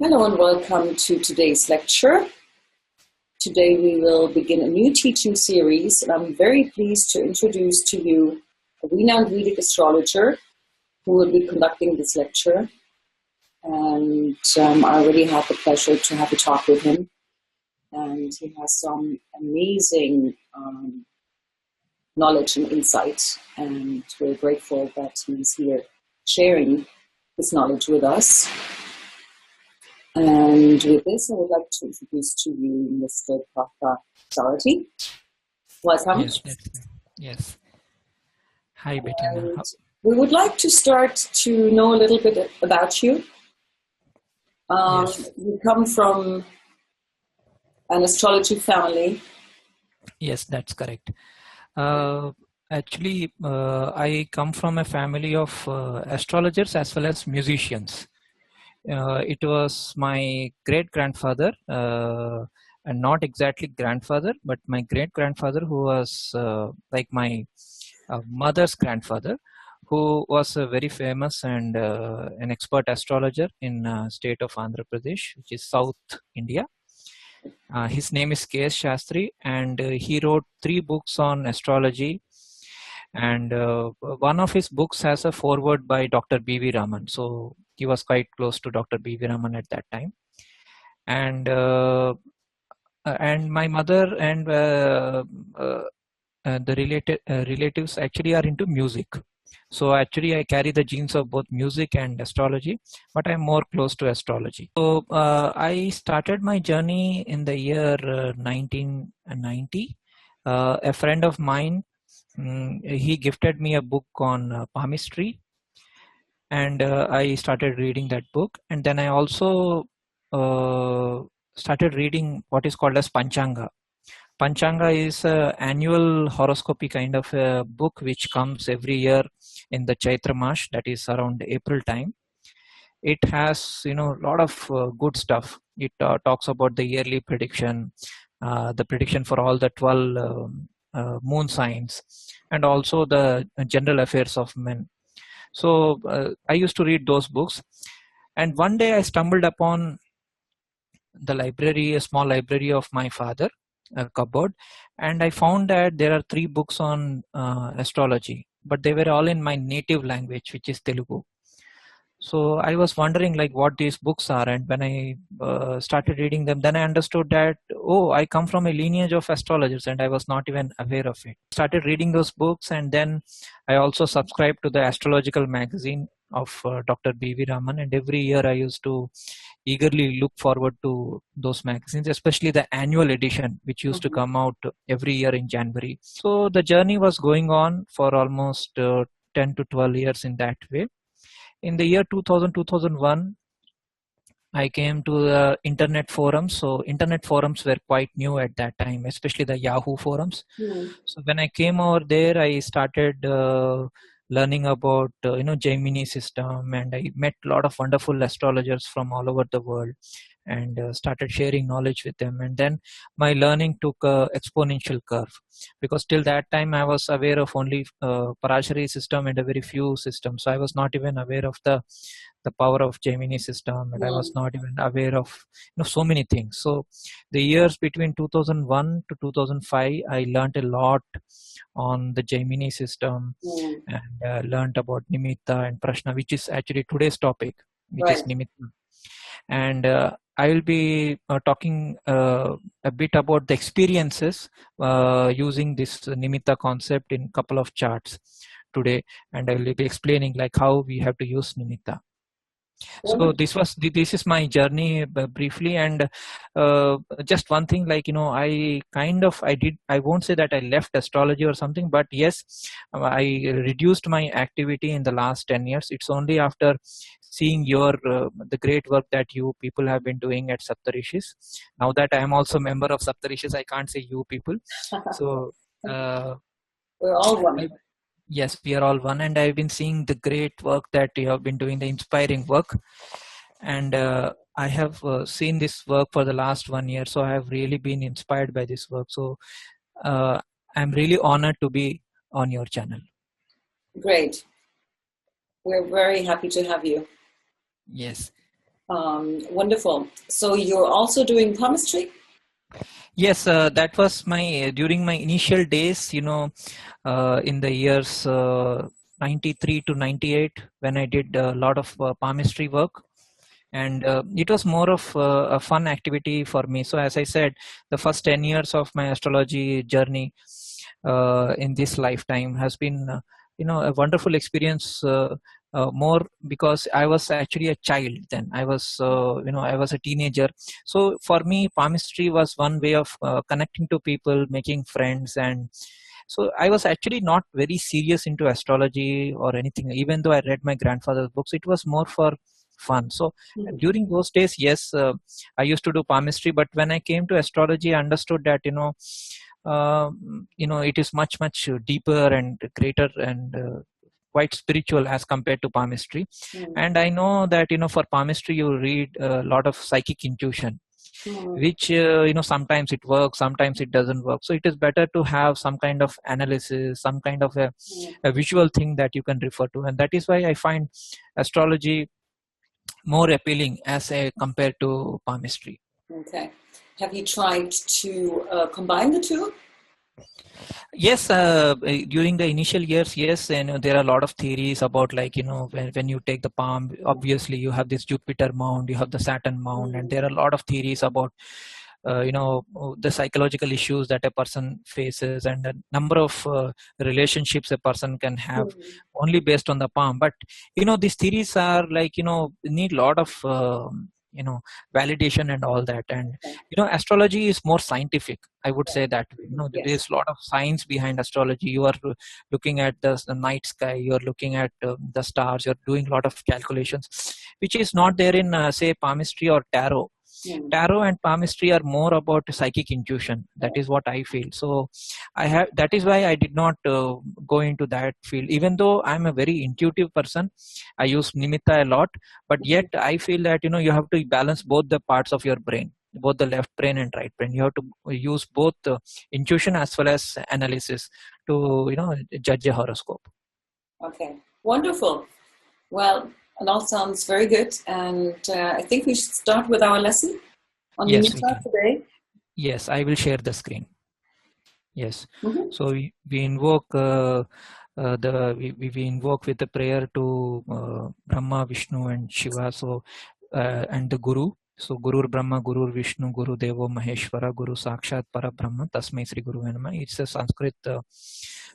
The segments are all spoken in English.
Hello and welcome to today's lecture. Today we will begin a new teaching series, and I'm very pleased to introduce to you a renowned Vedic astrologer who will be conducting this lecture. And I already had the pleasure to have a talk with him, and he has some amazing knowledge and insight, and we're grateful that he's here sharing his knowledge with us. And with this, I would like to introduce to you Mr. Prashna Astrology. Welcome. Yes. Hi, Bettina. We would like to start to know a little bit about you. Yes. You come from an astrology family. Yes, that's correct. Actually, I come from a family of astrologers as well as musicians. It was my great-grandfather, and not exactly grandfather, but my great-grandfather, who was like my mother's grandfather, who was a very famous and an expert astrologer in state of Andhra Pradesh, which is South India. His name is K.S. Shastri, and he wrote 3 books on astrology. And one of his books has a foreword by Dr. B.V. Raman. So he was quite close to Dr. B.V. Raman at that time. And my mother and the relatives actually are into music. So actually I carry the genes of both music and astrology, but I'm more close to astrology. So I started my journey in the year 1990. A friend of mine, he gifted me a book on palmistry, and I started reading that book. And then I also started reading what is called as Panchanga. Panchanga is an annual horoscopy kind of a book which comes every year in the Chaitra Mash, that is around April time. It has, a lot of good stuff. It talks about the yearly prediction, the prediction for all the 12 moon signs, and also the general affairs of men. So I used to read those books, and one day I stumbled upon the library, a small library of my father, a cupboard, and I found that there are 3 books on astrology, but they were all in my native language, which is Telugu. So I was wondering like what these books are, and when I started reading them, then I understood that, oh, I come from a lineage of astrologers, and I was not even aware of it. Started reading those books, and then I also subscribed to the astrological magazine of Dr. B.V. Raman, and every year I used to eagerly look forward to those magazines, especially the annual edition, which used to come out every year in January. So the journey was going on for almost 10 to 12 years in that way. In the year 2000-2001, I came to the internet forums. So internet forums were quite new at that time, especially the Yahoo forums. So when I came over there, I started learning about Gemini system, and I met a lot of wonderful astrologers from all over the world, and started sharing knowledge with them. And then my learning took a exponential curve, because till that time I was aware of only Parashari system and a very few systems. So I was not even aware of the power of Gemini system, and I was not even aware of so many things. So the years between 2001 to 2005, I learned a lot on the Gemini system, and learned about Nimmitta and Prashna, which is actually today's topic, which is Nimmitta. And I will be talking a bit about the experiences using this Nimmitta concept in a couple of charts today, and I will be explaining like how we have to use Nimmitta. So this is my journey briefly, and just one thing, like I won't say that I left astrology or something, but yes, I reduced my activity in the last 10 years. It's only after seeing your the great work that you people have been doing at Saptarishis. Now that I am also a member of Saptarishis, I can't say you people. So we're all one. Yes, we are all one, and I've been seeing the great work that you have been doing, the inspiring work, and I have seen this work for the last 1 year, so I have really been inspired by this work. So I'm really honored to be on your channel. Great. We're very happy to have you. Yes. Wonderful. So you're also doing palmistry? Yes, that was my during my initial days, in the years 93 to 98, when I did a lot of palmistry work. And it was more of a fun activity for me. So as I said, the first 10 years of my astrology journey in this lifetime has been a wonderful experience, more because I was actually a child then. I was I was a teenager. So for me, palmistry was one way of connecting to people, making friends. And so I was actually not very serious into astrology or anything. Even though I read my grandfather's books, it was more for fun. So during those days, yes, I used to do palmistry. But when I came to astrology, I understood that it is much deeper and greater and quite spiritual as compared to palmistry. And I know that for palmistry you read a lot of psychic intuition, which sometimes it works, sometimes it doesn't work. So it is better to have some kind of analysis, some kind of a visual thing that you can refer to. And that is why I find astrology more appealing as compared to palmistry. Okay. Have you tried to combine the two? Yes, during the initial years, yes, and there are a lot of theories about, like, when you take the palm, obviously you have this Jupiter mound, you have the Saturn mound, and there are a lot of theories about the psychological issues that a person faces, and a number of relationships a person can have only based on the palm. But these theories are like need a lot of validation and all that. And astrology is more scientific, I would say that. There is a lot of science behind astrology. You are looking at the night sky, you are looking at the stars, you're doing a lot of calculations, which is not there in say palmistry or tarot. Tarot and palmistry are more about psychic intuition. That is what I feel. So that is why I did not go into that field. Even though I'm a very intuitive person, I use Nimmitta a lot, but yet I feel that you have to balance both the parts of your brain, both the left brain and right brain. You have to use both intuition as well as analysis to judge a horoscope. Okay, wonderful. Well, it all sounds very good, and I think we should start with our lesson on Nimmitta today. Yes, I will share the screen. Yes. So we invoke we invoke with the prayer to Brahma, Vishnu, and Shiva. So and the Guru. So Guru Brahma, Guru Vishnu, Guru Devo Maheshwara, Guru Sakshat Parabrahma, Tasmai Sri Guru Nama. It's a Sanskrit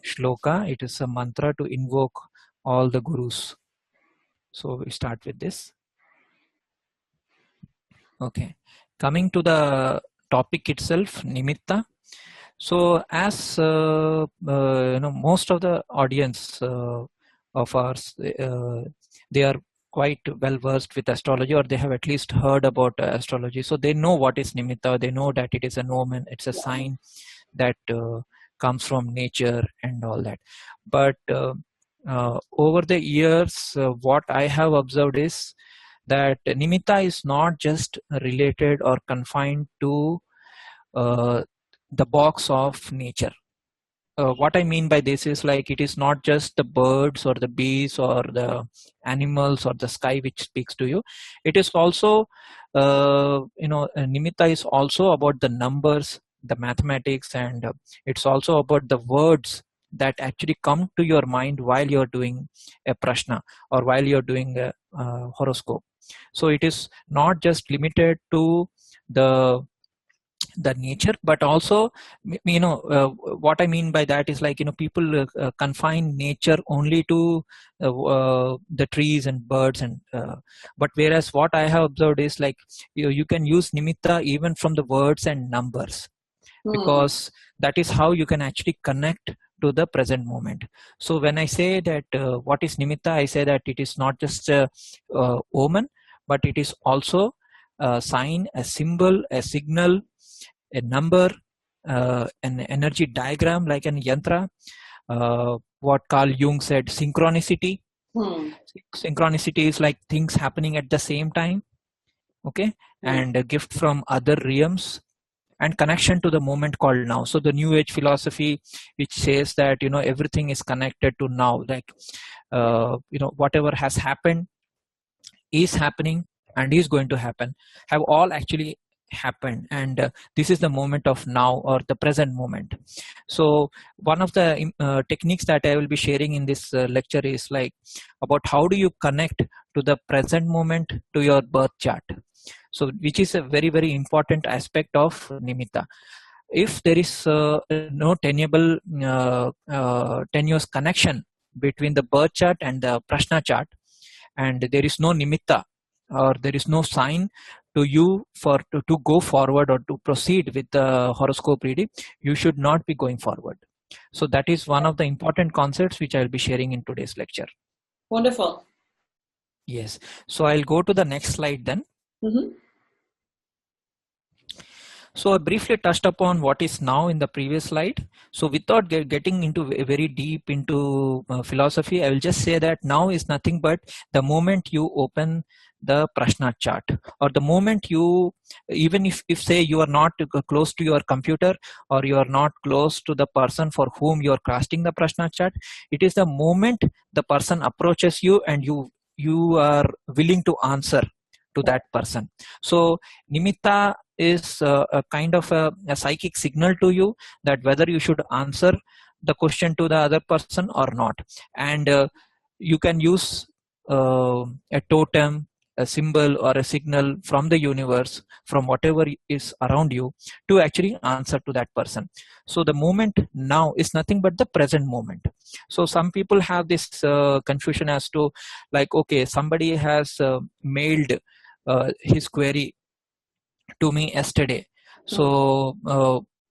shloka. It is a mantra to invoke all the gurus. So we start with this. Okay. Coming to the topic itself, Nimmitta. So as most of the audience of ours, they are quite well versed with astrology, or they have at least heard about astrology. So they know what is Nimmitta. They know that it is an omen. It's a sign that comes from nature and all that. But over the years, what I have observed is that Nimmitta is not just related or confined to the box of nature. What I mean by this is, like, it is not just the birds or the bees or the animals or the sky which speaks to you. It is also, Nimmitta is also about the numbers, the mathematics, and it's also about the words that actually come to your mind while you're doing a prashna or while you're doing a horoscope. So it is not just limited to the nature, but also what I mean by that is, like, people confine nature only to the trees and birds, and but whereas what I have observed is, like, you can use Nimmitta even from the words and numbers, because that is how you can actually connect to the present moment. So when I say that what is Nimmitta, I say that it is not just a omen, but it is also a sign, a symbol, a signal, a number, an energy diagram like an yantra, what Carl Jung said, synchronicity. Synchronicity is like things happening at the same time, okay, and a gift from other realms, and connection to the moment called now. So the New Age philosophy, which says that everything is connected to now, like whatever has happened is happening, and is going to happen have all actually happened, and this is the moment of now, or the present moment. So one of the techniques that I will be sharing in this lecture is like about how do you connect to the present moment to your birth chart. So which is a very, very important aspect of Nimmitta. If there is no tenuous connection between the birth chart and the Prashna chart, and there is no Nimmitta, or there is no sign to you to go forward or to proceed with the horoscope reading, you should not be going forward. So that is one of the important concepts which I will be sharing in today's lecture. Wonderful. Yes. So I'll go to the next slide then. Mm-hmm. So I briefly touched upon what is now in the previous slide. So without getting into very deep into philosophy, I will just say that now is nothing but the moment you open the Prashna chart, or the moment you, even if say you are not close to your computer, or you are not close to the person for whom you are casting the Prashna chart, it is the moment the person approaches you and you are willing to answer to that person. So Nimmitta is a kind of a psychic signal to you that whether you should answer the question to the other person or not. And you can use a totem, a symbol, or a signal from the universe, from whatever is around you, to actually answer to that person. So the moment now is nothing but the present moment. So some people have this confusion as to, like, okay, somebody has mailed his query to me yesterday. So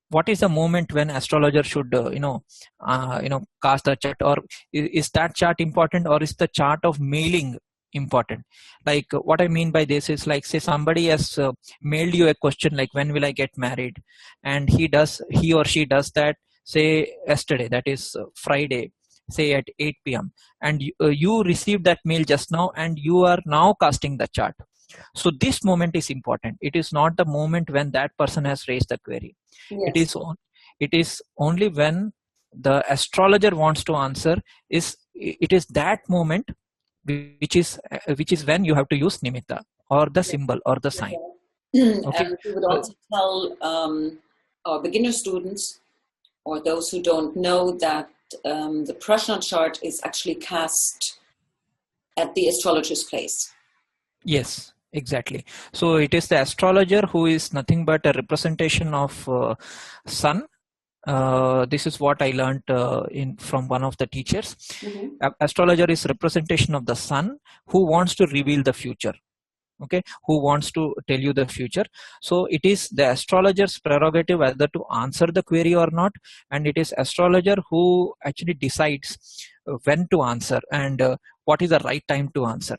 what is the moment when astrologer should cast the chart, or is that chart important, or is the chart of mailing important? Like what I mean by this is, like, say somebody has mailed you a question like, when will I get married, and he or she does that, say yesterday, that is Friday, say at 8 p.m, and you received that mail just now, and you are now casting the chart. So this moment is important. It is not the moment when that person has raised the query. Yes. It is only when the astrologer wants to answer, it is that moment which is when you have to use Nimmitta, or the symbol, or the sign. Okay. And we would also tell our beginner students, or those who don't know, that the Prashna chart is actually cast at the astrologer's place. Yes, exactly. So it is the astrologer who is nothing but a representation of sun. This is what I learned from one of the teachers. Mm-hmm. Astrologer is representation of the sun, who wants to reveal the future. Okay, who wants to tell you the future. So it is the astrologer's prerogative whether to answer the query or not, and it is astrologer who actually decides when to answer, and what is the right time to answer.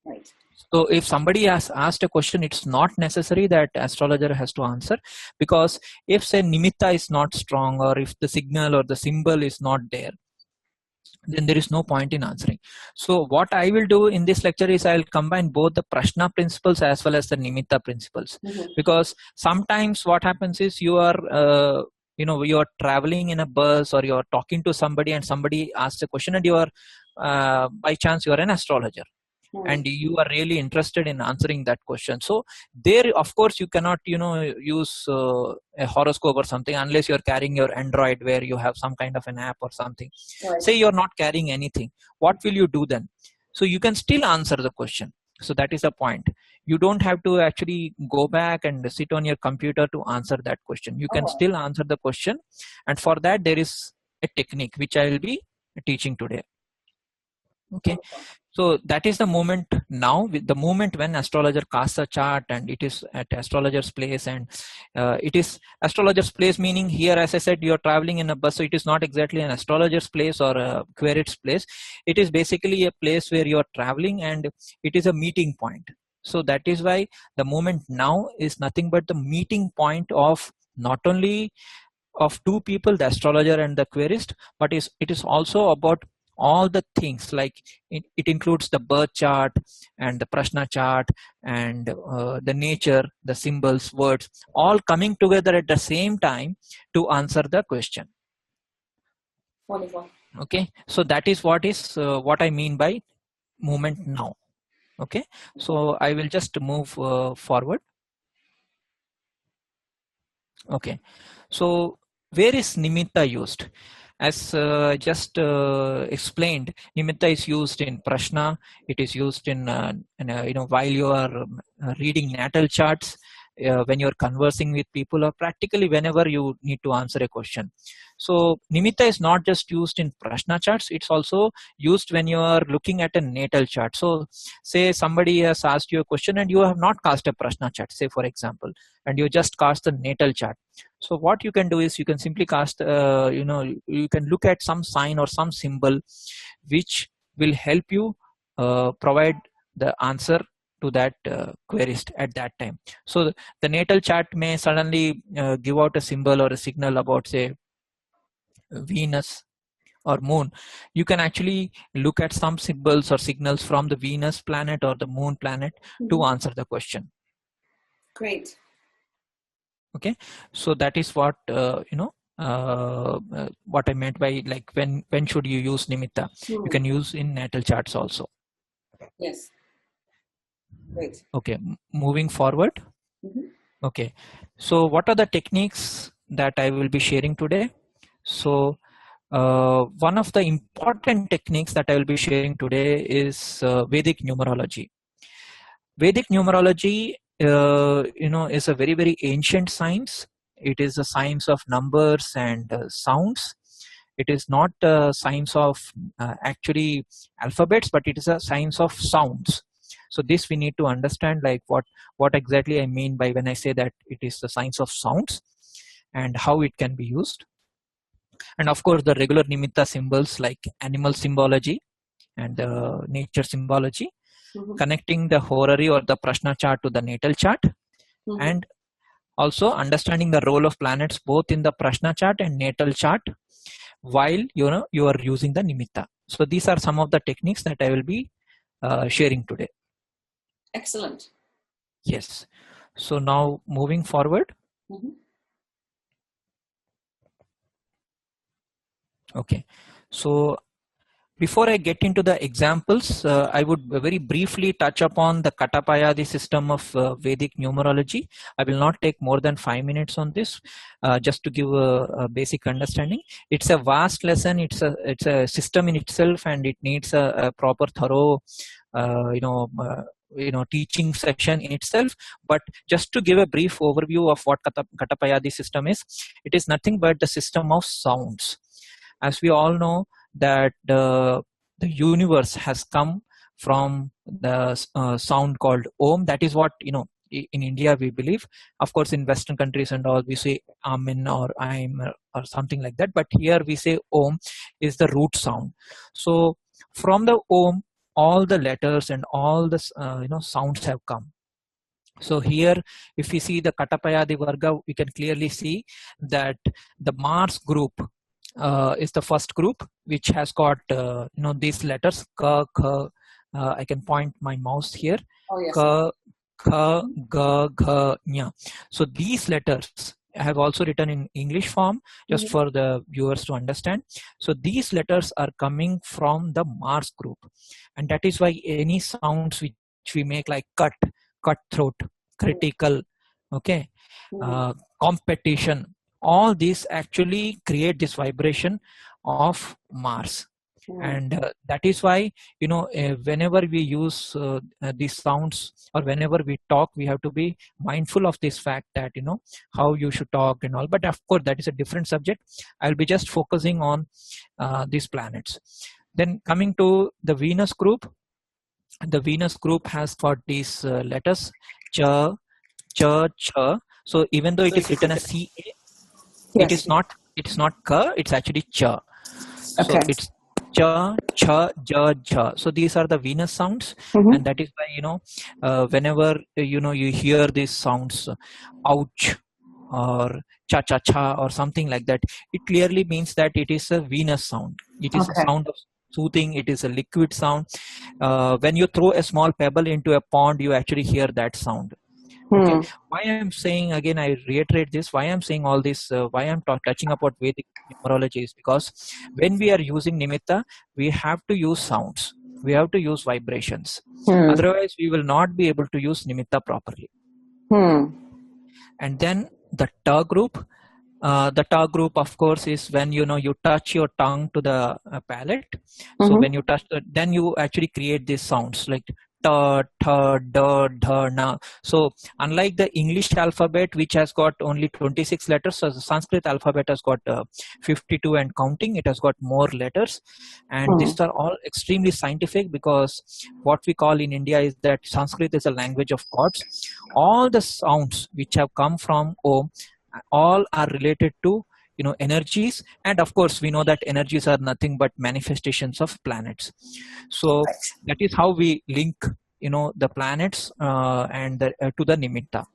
Right. So if somebody has asked a question, it's not necessary that astrologer has to answer, because if, say, Nimmitta is not strong, or if the signal or the symbol is not there, then there is no point in answering. So what I will do in this lecture is I will combine both the Prashna principles as well as the Nimmitta principles. Mm-hmm. Because sometimes what happens is you are you are traveling in a bus, or you are talking to somebody, and somebody asks a question, and you are by chance you are an astrologer, and you are really interested in answering that question. So there, of course, you cannot use a horoscope or something unless you're carrying your Android, where you have some kind of an app or something. Right. Say you're not carrying anything, what will you do then? So you can still answer the question. So that is the point. You don't have to actually go back and sit on your computer to answer that question. You can still answer the question, and for that there is a technique which I will be teaching today. Okay. So that is the moment now, with the moment when astrologer casts a chart, and it is at astrologer's place. And it is astrologer's place, meaning here, as I said, you're traveling in a bus, so it is not exactly an astrologer's place or a query's place. It is basically a place where you're traveling, and it is a meeting point. So that is why the moment now is nothing but the meeting point of not only of two people, the astrologer and the querist, but it is also about all the things, like it includes the birth chart and the Prashna chart, and the nature, the symbols, words, all coming together at the same time to answer the question. Wonderful. Okay, so that is what I mean by moment now. Okay, so I will just move forward. Okay, so where is Nimmitta used? As just explained, Nimmitta is used in Prashna. It is used in while you are reading natal charts, when you are conversing with people, or practically whenever you need to answer a question. So Nimmitta is not just used in Prashna charts; it's also used when you are looking at a natal chart. So, say somebody has asked you a question and you have not cast a Prashna chart, say for example, and you just cast the natal chart. So what you can do is you can simply cast, you can look at some sign or some symbol which will help you provide the answer to that querist at that time. So the natal chart may suddenly give out a symbol or a signal about, say, Venus or moon. You can actually look at some symbols or signals from the Venus planet or the moon planet to answer the question. Great. Okay, so that is what what I meant by, like, when should you use Nimmitta. You can use in natal charts also. Yes. Great. Okay, moving forward. Okay, so what are the techniques that I will be sharing today? So one of the important techniques that I will be sharing today is Vedic numerology. Vedic numerology, is a very, very ancient science. It is a science of numbers and sounds. It is not a science of actually alphabets, but it is a science of sounds. So this we need to understand, like what exactly I mean by when I say that it is the science of sounds and how it can be used. And of course, the regular Nimmitta symbols like animal symbology and nature symbology, connecting the horary or the Prashna chart to the natal chart, and also understanding the role of planets both in the Prashna chart and natal chart while you are using the Nimmitta. So these are some of the techniques that I will be sharing today. Excellent. Yes. So now moving forward. Okay. So before I get into the examples, I would very briefly touch upon the Katapayadi system of Vedic numerology. I will not take more than 5 minutes on this, just to give a basic understanding. It's a vast lesson. It's a system in itself, and it needs a proper, thorough, teaching session in itself. But just to give a brief overview of what Katapayadi system is, it is nothing but the system of sounds. As we all know, that the universe has come from the sound called Om. That is what, in India we believe. Of course, in Western countries and all, we say Amen or I'm or something like that. But here we say Om is the root sound. So from the Om, all the letters and all the sounds have come. So here, if we see the Katapayadi Varga, we can clearly see that the Mars group is the first group, which has got these letters Ka, Kha. I can point my mouse here. Oh, yes. Ka, Kha, Ga, Gha, Nya. So these letters I have also written in English form, just for the viewers to understand. So these letters are coming from the Mars group, and that is why any sounds which we make, like cut throat, critical, okay, competition, all these actually create this vibration of Mars. And that is why, whenever we use these sounds, or whenever we talk, we have to be mindful of this fact that, how you should talk and all. But of course, that is a different subject. I'll be just focusing on these planets. Then coming to the Venus group, the Venus group has got these letters Cha, Cha, Cha. So even though it is written as CA, it is not Ka, it's actually Cha. Okay. So it's Cha, Cha, Ja, Ja. So these are the Venus sounds, and that is why, whenever you hear these sounds, ouch or cha cha cha or something like that, it clearly means that it is a Venus sound. It is a sound of soothing. It is a liquid sound. When you throw a small pebble into a pond, you actually hear that sound. Okay. Why I'm saying, again, I reiterate this, why I'm saying all this, why I'm touching about Vedic numerology is because when we are using Nimmitta, we have to use sounds. We have to use vibrations. Hmm. Otherwise, we will not be able to use nimitta properly. Hmm. And then the ta group. The ta group, of course, is when you touch your tongue to the palate. So when you touch, then you actually create these sounds like ta, tha, da, dha, na. So unlike the English alphabet, which has got only 26 letters, so the Sanskrit alphabet has got 52 and counting. It has got more letters, and these are all extremely scientific, because what we call in India is that Sanskrit is a language of gods. All the sounds which have come from Om, all are related to energies, and of course we know that energies are nothing but manifestations of planets. So that is how we link the planets and to the nimitta.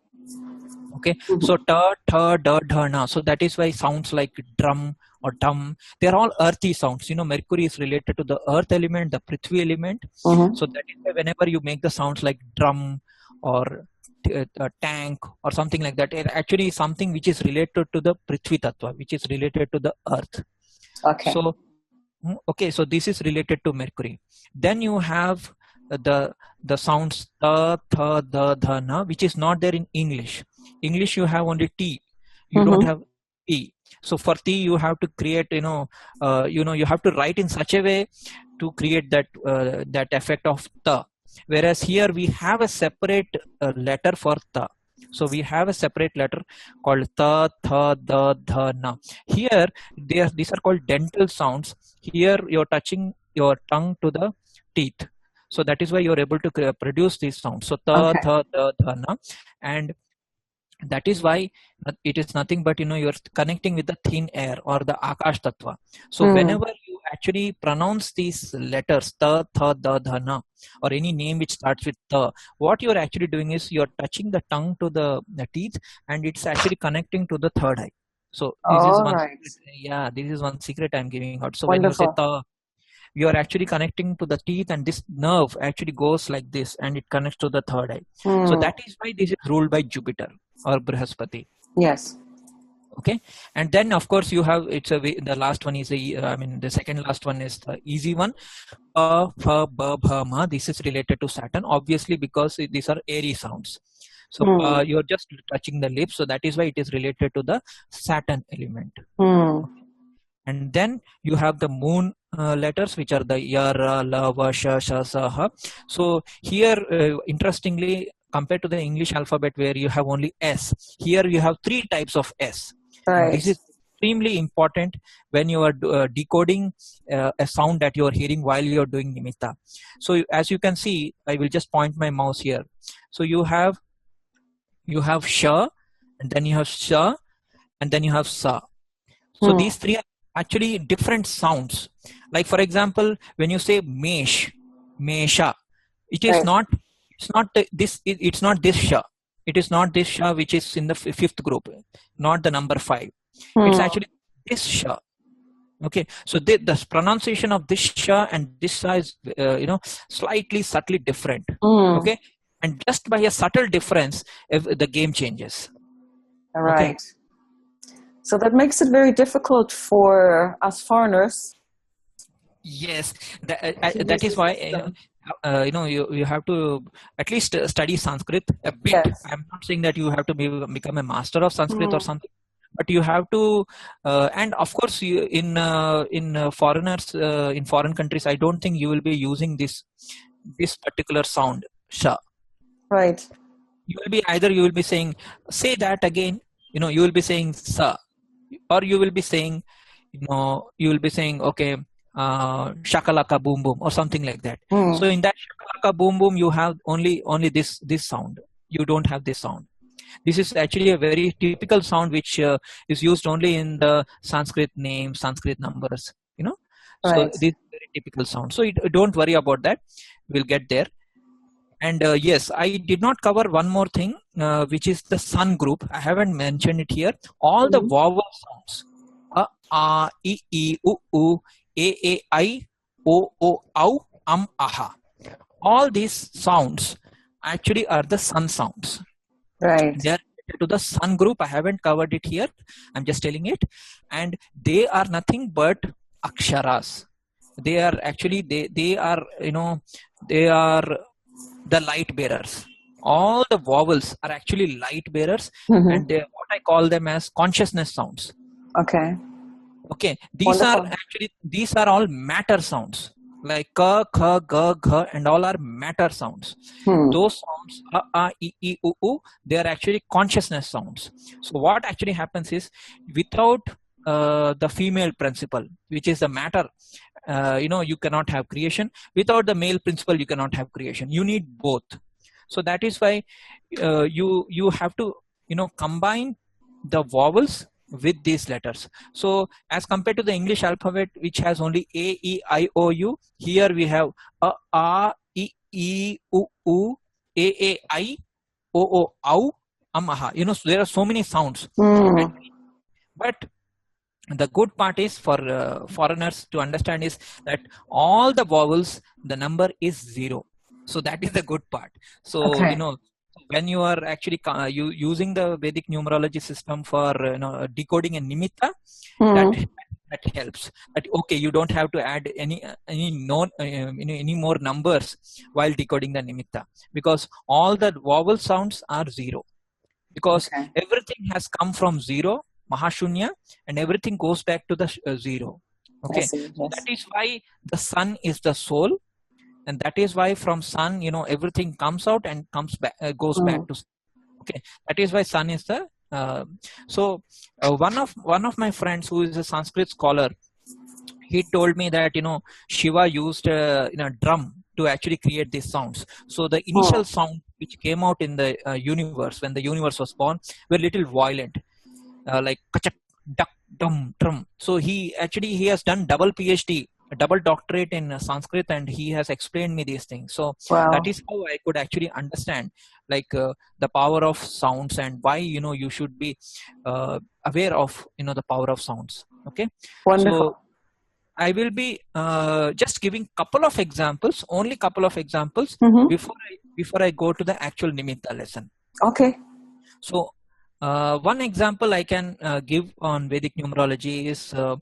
Okay, so ta, tha, da, dha, na. So that is why sounds like drum or dum, they're all earthy sounds. Mercury is related to the earth element, the prithvi element. So that is why whenever you make the sounds like drum or a tank or something like that, it actually is something which is related to the prithvi tattva, which is related to the earth. Okay. So this is related to Mercury. Then you have the sounds ta, tha, da, dha, na, which is not there in English. English you have only T. You don't have T. So for T you have to create you have to write in such a way to create that effect of ta. Whereas here we have a separate letter for ta. So we have a separate letter called ta, tha, da, dha, na. Here these are called dental sounds. Here you're touching your tongue to the teeth. So that is why you're able to produce these sounds. So ta, tha, da, dha, na. And that is why it is nothing but you're connecting with the thin air or the akash tattva. So whenever you actually pronounce these letters ta, tha, da, dha, na, or any name which starts with ta, what you're actually doing is you're touching the tongue to the teeth, and it's actually connecting to the third eye. So this is one secret. This is one secret I'm giving out. So when you say ta, you are actually connecting to the teeth, and this nerve actually goes like this and it connects to the third eye. So that is why this is ruled by Jupiter or Brihaspati. Yes. Okay, and then of course you have the last one is the second last one is the easy one. Fa, ba, bha, ma. This is related to Saturn, obviously, because these are airy sounds. So you're just touching the lips, so that is why it is related to the Saturn element. And then you have the moon letters, which are the yara, la, va, sha, sha, sa, ha. So here, interestingly, compared to the English alphabet where you have only S, here you have 3 types of S. This is extremely important when you are decoding a sound that you are hearing while you are doing nimitta. So as you can see, I will just point my mouse here. So you have sha, and then you have sha, and then you have sa. So these 3 are actually different sounds. Like for example, when you say mesh, mesha, it is not. It's not this sha. It is not this sha which is in the 5th group, not the number 5. It's actually this sha. Okay, so the pronunciation of this sha and this sha is slightly subtly different. Okay, and just by a subtle difference, the game changes. All right. Okay. So that makes it very difficult for us foreigners. Yes, that is why you have to at least study Sanskrit a bit. Yes. I'm not saying that you have to become a master of Sanskrit or something, but you have to. And of course, in foreigners in foreign countries, I don't think you will be using this particular sound sha. Right. You will be saying, say that again. You will be saying sa, or you will be saying, okay. Shakalaka boom boom or something like that. So in that shakalaka boom boom you have only this sound. You don't have this sound. This is actually a very typical sound which is used only in the Sanskrit names, Sanskrit numbers. So this is very typical sound. So don't worry about that. We'll get there. And yes, I did not cover one more thing, which is the sun group. I haven't mentioned it here. All the vowel sounds, a, I, u, a, I, o, au, aha. All these sounds actually are the sun sounds. Right. They are related to the sun group. I haven't covered it here. I'm just telling it. And they are nothing but aksharas. they are actually, they are, they are the light bearers. All the vowels are actually light bearers, and what I call them as consciousness sounds. Okay, these are all matter sounds, like ka, kha, ga, gha, and all are matter sounds. Those sounds, a, I, u, they are actually consciousness sounds. So what actually happens is, without the female principle, which is the matter, you cannot have creation. Without the male principle, you cannot have creation. You need both. So that is why you have to combine the vowels with these letters. So as compared to the English alphabet, which has only A, E, I, O, U, here we have a, I, U, A, I, O, Au, Aha. So there are so many sounds. But the good part is for foreigners to understand is that all the vowels, the number is 0. So that is the good part. So when you are actually using the Vedic numerology system for decoding a nimitta, that helps. That okay, you don't have to add any more numbers while decoding the nimitta, because all the vowel sounds are 0, because everything has come from 0, Mahashunya, and everything goes back to the 0. Okay, that is why the sun is the soul, and that is why from sun, everything comes out and comes back, goes back to. Okay, that is why sun is the. One of my friends who is a Sanskrit scholar, he told me that Shiva used a drum to actually create these sounds. So the initial sound which came out in the universe, when the universe was born, were little violent, like kachak, duck, dum, drum. So he has done double PhD, a double doctorate in Sanskrit, and he has explained me these things. So that is how I could actually understand the power of sounds, and why you should be aware of the power of sounds. Okay, wonderful. So I will be just giving couple of examples, only couple of examples before I go to the actual nimitta lesson. Okay. So one example I can give on Vedic numerology is there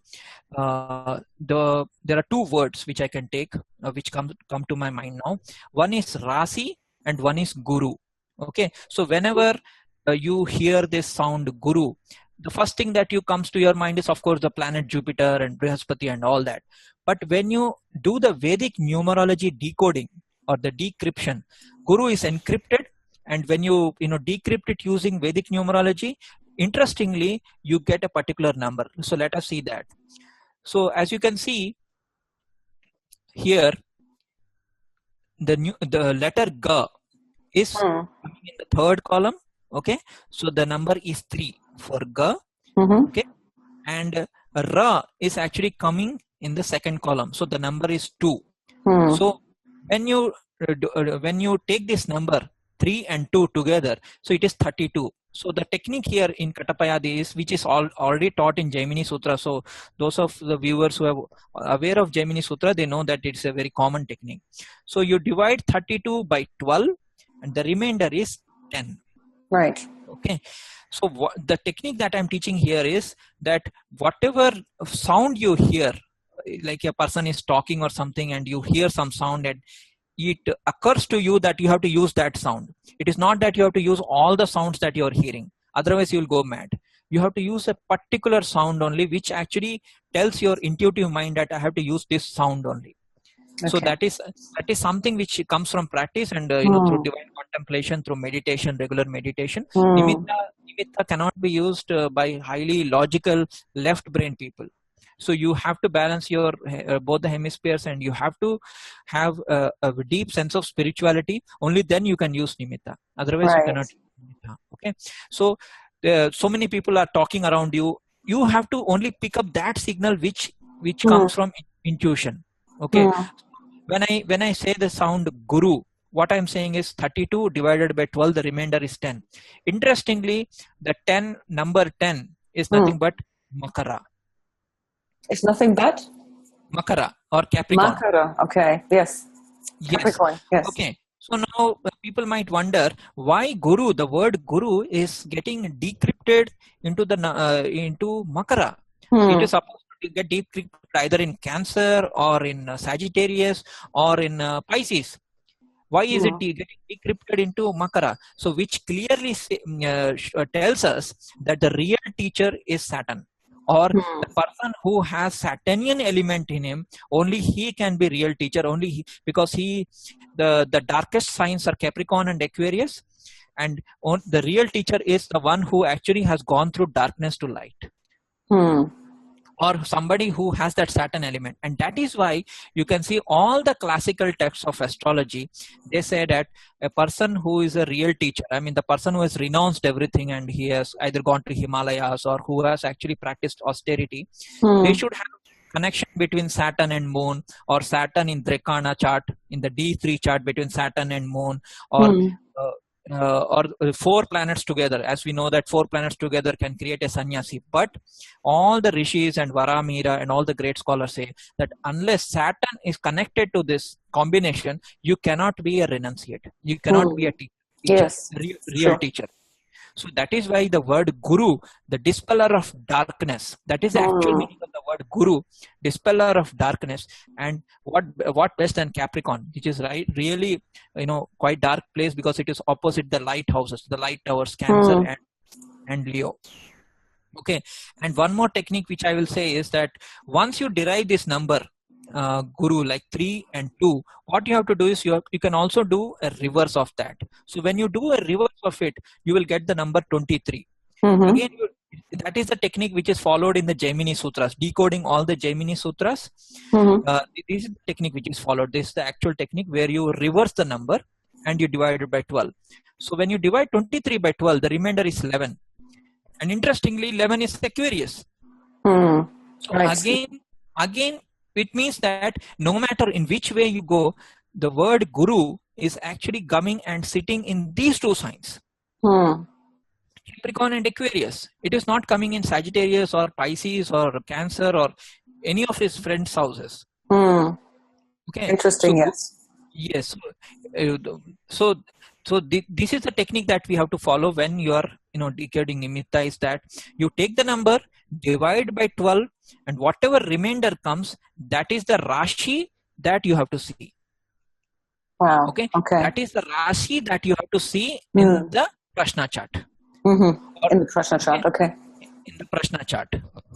are two words which I can take, which come to my mind now. One is Rasi and one is Guru. Okay, so whenever you hear this sound Guru, the first thing that comes to your mind is, of course, the planet Jupiter and Brihaspati and all that. But when you do the Vedic numerology decoding or the decryption, Guru is encrypted, and when you decrypt it using Vedic numerology, interestingly, you get a particular number. So let us see that. So as you can see here, the letter G is coming in the third column. Okay, so the number is 3 for G. Okay, and Ra is actually coming in the second column, so the number is 2. So when you take this number 3 and 2 together, so it is 32. So the technique here in Katapayadi is, which is already taught in Jaimini Sutra. So those of the viewers who are aware of Jaimini Sutra, they know that it's a very common technique. So you divide 32 by 12, and the remainder is 10. Right. Okay. So the technique that I'm teaching here is that whatever sound you hear, like a person is talking or something, and you hear some sound, and it occurs to you that you have to use that sound. It is not that you have to use all the sounds that you're hearing. Otherwise, you'll go mad. You have to use a particular sound only, which actually tells your intuitive mind that I have to use this sound only. Okay. So that is something which comes from practice, and through divine contemplation, through meditation, regular meditation. Nimitta cannot be used by highly logical left brain people. So you have to balance your both the hemispheres, and you have to have a deep sense of spirituality. Only then you can use nimitta. Otherwise, you cannot use nimitta. Okay. So so many people are talking around you. You have to only pick up that signal which comes from intuition. Okay. When I say the sound Guru, what I'm saying is 32 divided by 12. The remainder is 10. Interestingly, the number 10 is nothing but Makara. It's nothing but Makara or Capricorn. Makara. Okay. Yes. Capricorn. Yes. Okay. So now people might wonder why Guru. The word Guru is getting decrypted into Makara. It is supposed to get decrypted either in Cancer or in Sagittarius or in Pisces. Why is it getting decrypted into Makara? So which clearly tells us that the real teacher is Saturn, or the person who has Saturnian element in him. Only he can be real teacher. Only he, because the darkest signs are Capricorn and Aquarius, and the real teacher is the one who actually has gone through darkness to light. Or somebody who has that Saturn element. And that is why you can see all the classical texts of astrology, they say that a person who is a real teacher, I mean the person who has renounced everything and he has either gone to Himalayas or who has actually practiced austerity, they should have connection between Saturn and Moon, or Saturn in Drekana chart, in the D3 chart between Saturn and Moon, or 4 planets together. As we know that 4 planets together can create a sannyasi. But all the rishis and Varamira and all the great scholars say that unless Saturn is connected to this combination, you cannot be a renunciate. You cannot be a teacher. Yes. Real teacher. So that is why the word guru, the dispeller of darkness, that is the actual meaning of the word guru, dispeller of darkness. And what best than Capricorn, which is really, quite dark place, because it is opposite the lighthouses, the light towers, Cancer and Leo. Okay. And one more technique which I will say is that once you derive this number, guru, like 3 and 2, what you have to do is you can also do a reverse of that. So when you do a reverse of it, you will get the number 23. Again, that is the technique which is followed in the Jaimini Sutras, decoding all the Jaimini Sutras. This is the technique which is followed. This is the actual technique where you reverse the number and you divide it by 12. So when you divide 23 by 12, the remainder is 11. And interestingly, 11 is Aquarius. So again, it means that no matter in which way you go, the word guru is actually coming and sitting in these 2 signs. Capricorn and Aquarius. It is not coming in Sagittarius or Pisces or Cancer or any of his friends' houses. Okay. Interesting, yes. So this is the technique that we have to follow when you are decoding Nimmitta, is that you take the number, divide by 12, and whatever remainder comes, that is the Rashi that you have to see. Wow. Okay. That is the Rashi that you have to see in the Prashna chart. In the Prashna chart, okay. In the Prashna chart.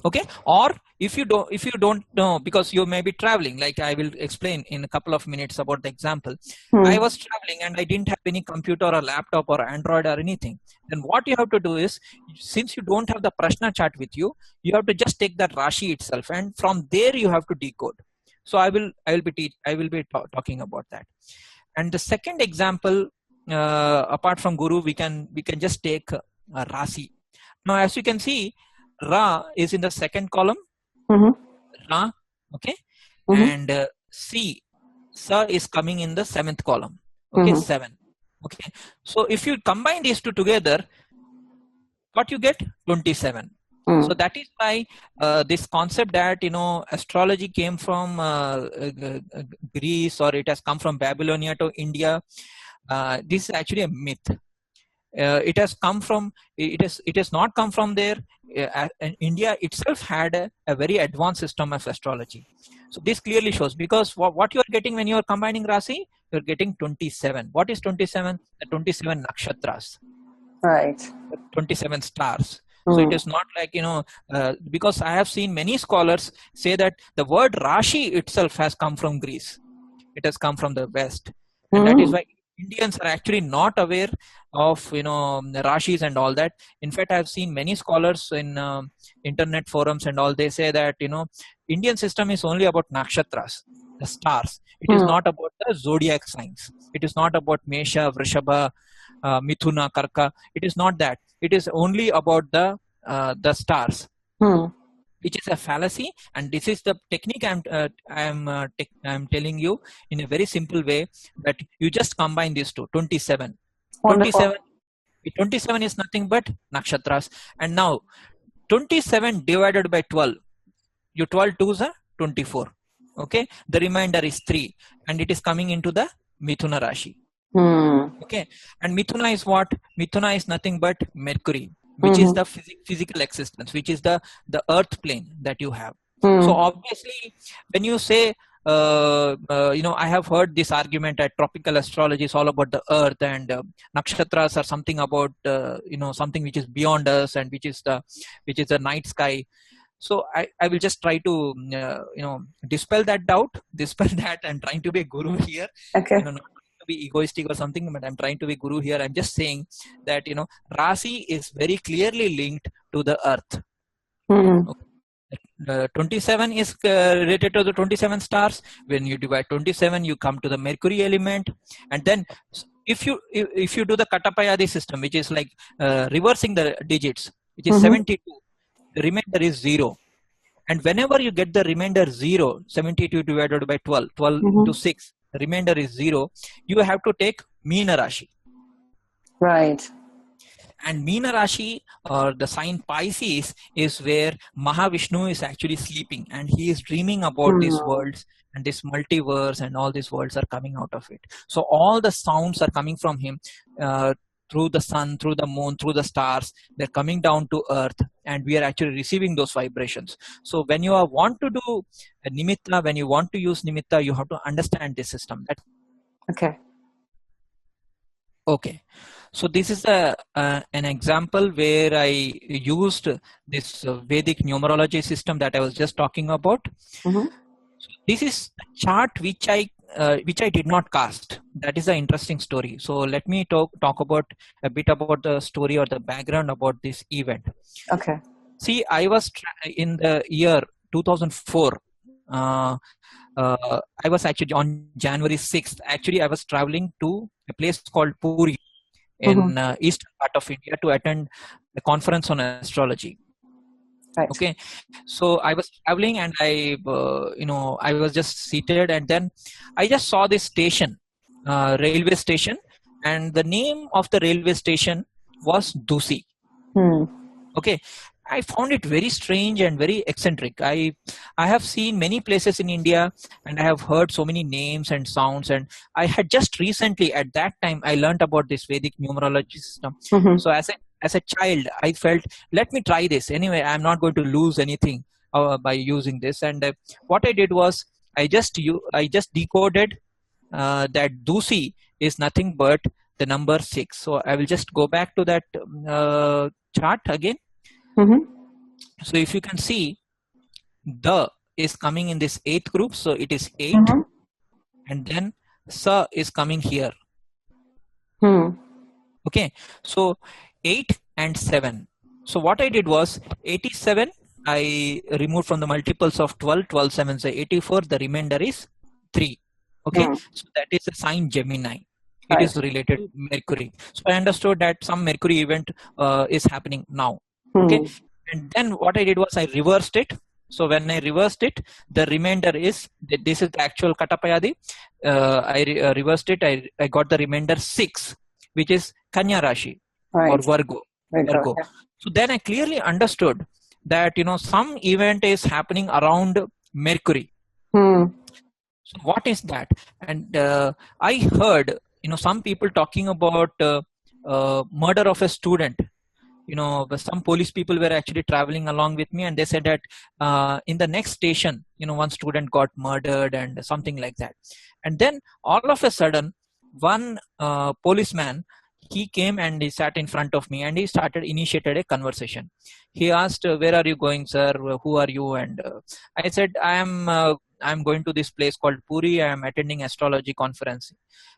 Okay. Or if you don't know, because you may be traveling, like I will explain in a couple of minutes about the example. I was traveling and I didn't have any computer or laptop or Android or anything. Then what you have to do is, since you don't have the Prashna chart with you, you have to just take that Rashi itself, and from there you have to decode. So I will be talking about that. And the second example, apart from Guru, we can just take Rasi. Now, as you can see, Ra is in the second column. Ra, okay, and Sa is coming in the 7th column. Okay, 7. Okay, so if you combine these 2 together, what you get? 27. So that is why this concept that astrology came from Greece, or it has come from Babylonia to India, this is actually a myth. It has not come from there. India itself had a very advanced system of astrology. So this clearly shows, because what you are getting when you are combining Rasi, you are getting 27. What is 27? The 27 nakshatras. Right. The 27 stars. So it is not like, because I have seen many scholars say that the word Rashi itself has come from Greece. It has come from the West. And that is why Indians are actually not aware of, Rashis and all that. In fact, I have seen many scholars in internet forums and all, they say that, Indian system is only about nakshatras, the stars. It is not about the zodiac signs. It is not about Mesha, Vrishabha, Mithuna, Karka. It is not that. It is only about the stars, which is a fallacy. And this is the technique I'm telling you in a very simple way, that you just combine these 2. 27. 27 is nothing but nakshatras. And now 27 divided by 12. Your 12 twos are 24. Okay, the remainder is 3, and it is coming into the Mithuna Rashi. Okay, and Mithuna is what? Mithuna is nothing but Mercury, which is the physical existence, which is the earth plane that you have. So obviously, when you say, I have heard this argument that tropical astrology is all about the earth, and nakshatras are something about, something which is beyond us, and which is the night sky. So I will just try to, dispel that doubt, dispel that. I'm trying to be a guru here. Okay. Not to be egoistic or something, but I'm trying to be guru here. I'm just saying that, Rasi is very clearly linked to the earth. Okay. 27 is related to the 27 stars. When you divide 27, you come to the Mercury element, and then if you do the Katapayadi system, which is like reversing the digits, which is 72, the remainder is 0. And whenever you get the remainder 0, 72 divided by 12 into 6, the remainder is 0, you have to take Meena Rashi. Right. And Meena Rashi, or the sign Pisces, is where Mahavishnu is actually sleeping, and he is dreaming about these worlds and this multiverse, and all these worlds are coming out of it. So all the sounds are coming from him, through the sun, through the moon, through the stars. They're coming down to earth, and we are actually receiving those vibrations. So when you want to do a Nimmitta, when you want to use Nimmitta, you have to understand this system. Okay. So this is an example where I used this Vedic numerology system that I was just talking about. So this is a chart which I did not cast. That is an interesting story. So let me talk about a bit about the story or the background about this event. Okay. See, I was in the year 2004. I was actually on January 6th. Actually, I was traveling to a place called Puri in eastern part of India to attend a conference on astrology. Right. Okay, so I was traveling, and I was just seated, and then I just saw this station, railway station, and the name of the railway station was Dusi. Okay, I found it very strange and very eccentric. I have seen many places in India, and I have heard so many names and sounds, and I had just recently, at that time, I learned about this Vedic numerology system. So as a child, I felt, let me try this. Anyway, I'm not going to lose anything by using this. And what I did was, I just decoded that Dusi is nothing but the number 6. So I will just go back to that chart again. So if you can see, the is coming in this 8th group, so it is 8, and then Sa is coming here. Okay, so 8 and 7. So what I did was, 87 I removed from the multiples of 12. 12 7 is 84. The remainder is 3. Okay, so that is the sign Gemini. It is related to Mercury. So I understood that some Mercury event is happening now. Okay, and then what I did was, I reversed it. So when I reversed it, the remainder is, this is the actual Katapayadi. I reversed it. I got the remainder 6, which is Kanya Rashi or Virgo. So then I clearly understood that, some event is happening around Mercury. So what is that? And I heard, some people talking about murder of a student. Some police people were actually traveling along with me, and they said that in the next station, one student got murdered and something like that. And then all of a sudden, one policeman, he came and he sat in front of me, and he initiated a conversation. He asked, "Where are you going, sir? Who are you?" And I said, I'm going to this place called Puri. I am attending astrology conference.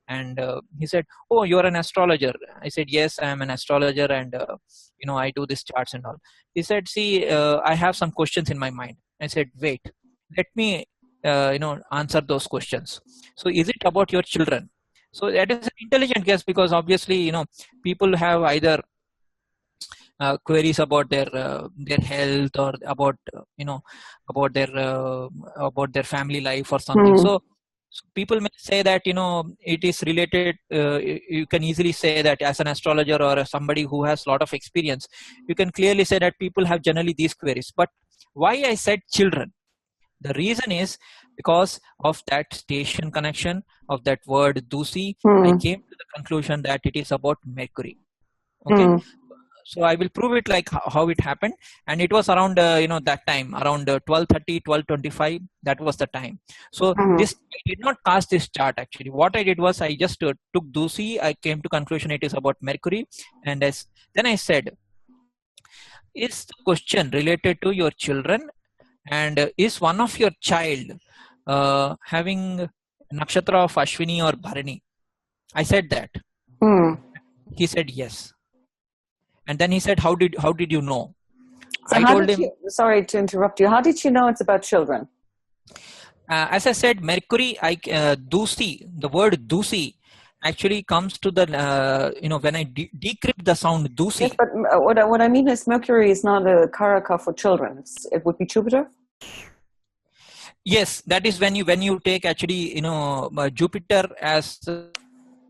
And he said, "Oh, you're an astrologer." I said, "Yes, I am an astrologer, and I do these charts and all." He said, "See, I have some questions in my mind." I said, "Wait, let me answer those questions. So is it about your children?" So that is an intelligent guess, because obviously, people have either queries about their health, or about their family life or something. So people may say that it is related. You can easily say that as an astrologer or somebody who has a lot of experience, you can clearly say that people have generally these queries. But why I said children? The reason is because of that station connection of that word Dusi. I came to the conclusion that it is about Mercury. Okay. So I will prove it like how it happened. And it was around, that time, around 12:30, 12:25. That was the time. So this, I did not cast this chart actually. What I did was I just took Dusi. I came to conclusion it is about Mercury. And then I said, is the question related to your children? And is one of your child having nakshatra of Ashwini or Bharani? I said that. He said yes. And then he said, how did you know? So I told him, sorry to interrupt you. How did you know it's about children? As I said, Mercury, Dusi, the word Dusi actually comes to the, when I decrypt the sound Dusi. Yes, but what I mean is Mercury is not a karaka for children. It would be Jupiter? Yes, that is when you take actually, Jupiter as, talking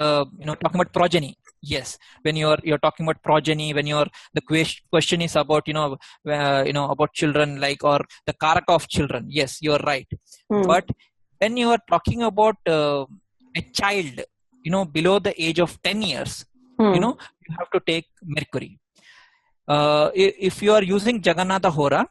about progeny. Yes, when you're talking about progeny, when the question is about about children, like, or the karaka of children. Yes, you're right. But when you are talking about a child, below the age of 10 years, you have to take Mercury. If you are using Jagannatha Hora,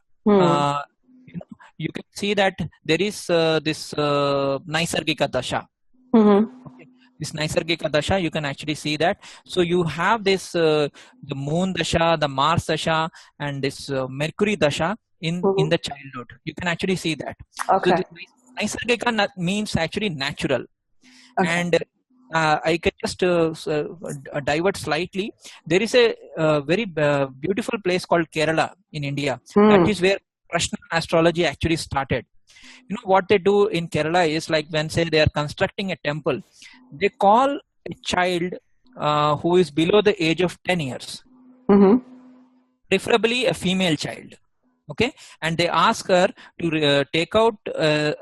you can see that there is this Naisargika Dasha. Okay. This Naisargika Dasha, you can actually see that. So you have this the Moon Dasha, the Mars Dasha, and this Mercury Dasha in the childhood. You can actually see that. Okay. So Naisargika means actually natural. Okay. And I can just divert slightly. There is a very beautiful place called Kerala in India. That is where Prashna Astrology actually started. What they do in Kerala is, like, when say they are constructing a temple, they call a child who is below the age of 10 years, preferably a female child. Okay, and they ask her to take out a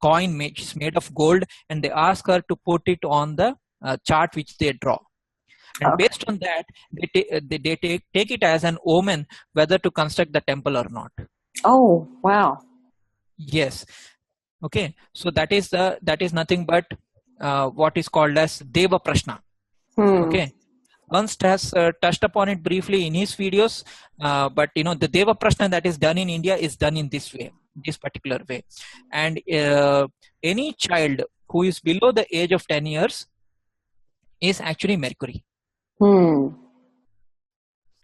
coin which is made of gold, and they ask her to put it on the chart which they draw. And based on that, they take it as an omen whether to construct the temple or not. Oh, wow. Yes. Okay. So that is nothing but what is called as Deva Prashna. Okay. Ernst has touched upon it briefly in his videos, but the Deva Prashna that is done in India is done in this way, this particular way. And any child who is below the age of 10 years is actually Mercury.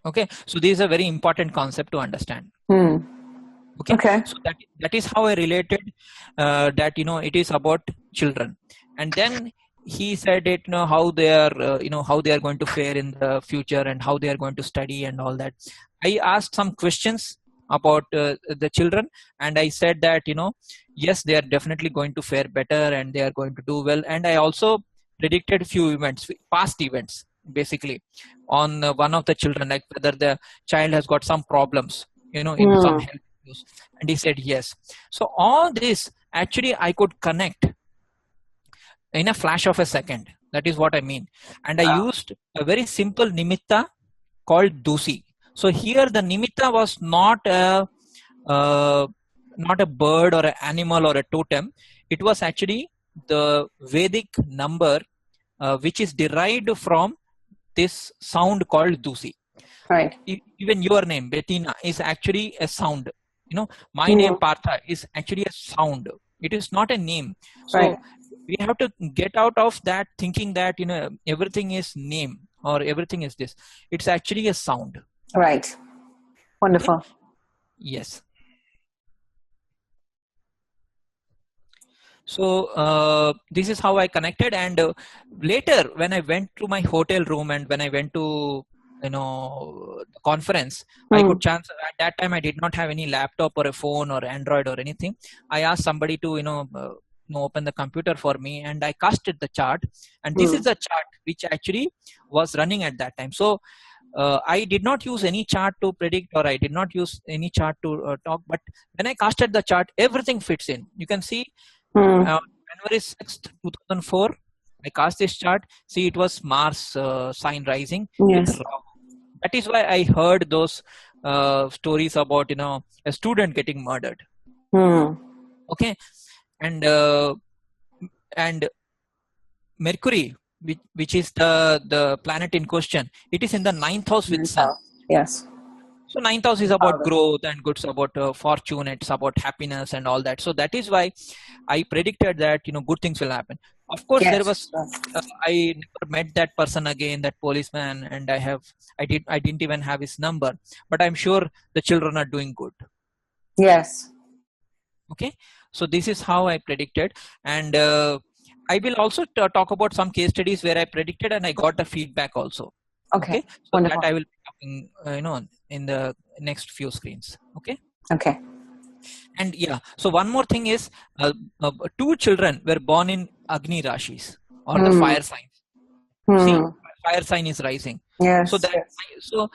Okay. So this is a very important concept to understand. Okay. So that is how I related that it is about children. And then he said it, how they are how they are going to fare in the future and how they are going to study and all that. I asked some questions about the children, and I said that yes, they are definitely going to fare better and they are going to do well. And I also predicted few events, past events, basically, on one of the children, like whether the child has got some problems in some health. And he said yes. So all this actually I could connect in a flash of a second. That is what I mean. And I used a very simple Nimmitta called Dusi. So here the Nimmitta was not a bird or an animal or a totem. It was actually the Vedic number which is derived from this sound called Dusi. Right. Even your name, Bettina, is actually a sound. My name Partha is actually a sound. It is not a name. So we have to get out of that thinking that everything is name or everything is this. It's actually a sound. Right. Wonderful. Okay? Yes. So this is how I connected. And later, when I went to my hotel room and when I went to conference, I could chance. At that time I did not have any laptop or a phone or Android or anything. I asked somebody to open the computer for me, and I casted the chart, and this is the chart which actually was running at that time. So I did not use any chart to predict, or I did not use any chart to talk, but when I casted the chart, everything fits in. You can see January 6th 2004 I cast this chart. See, it was Mars sign rising. Yes. That is why I heard those stories about a student getting murdered. Okay, and Mercury, which is the planet in question, it is in the 9th house with Sun. Yes. So ninth house is about growth and goods, about fortune, it's about happiness and all that. So that is why I predicted that, you know, good things will happen. Of course, there was, I never met that person again, that policeman, and I didn't even have his number, but I'm sure the children are doing good. Yes. Okay. So this is how I predicted. And I will also talk about some case studies where I predicted and I got the feedback also. Okay. So Wonderful. that I will be talking, you know, in the next few screens. Okay. Okay. And yeah, so one more thing is, two children were born in Agni Rashis, or the fire signs. See, fire sign is rising. Yes. So that, so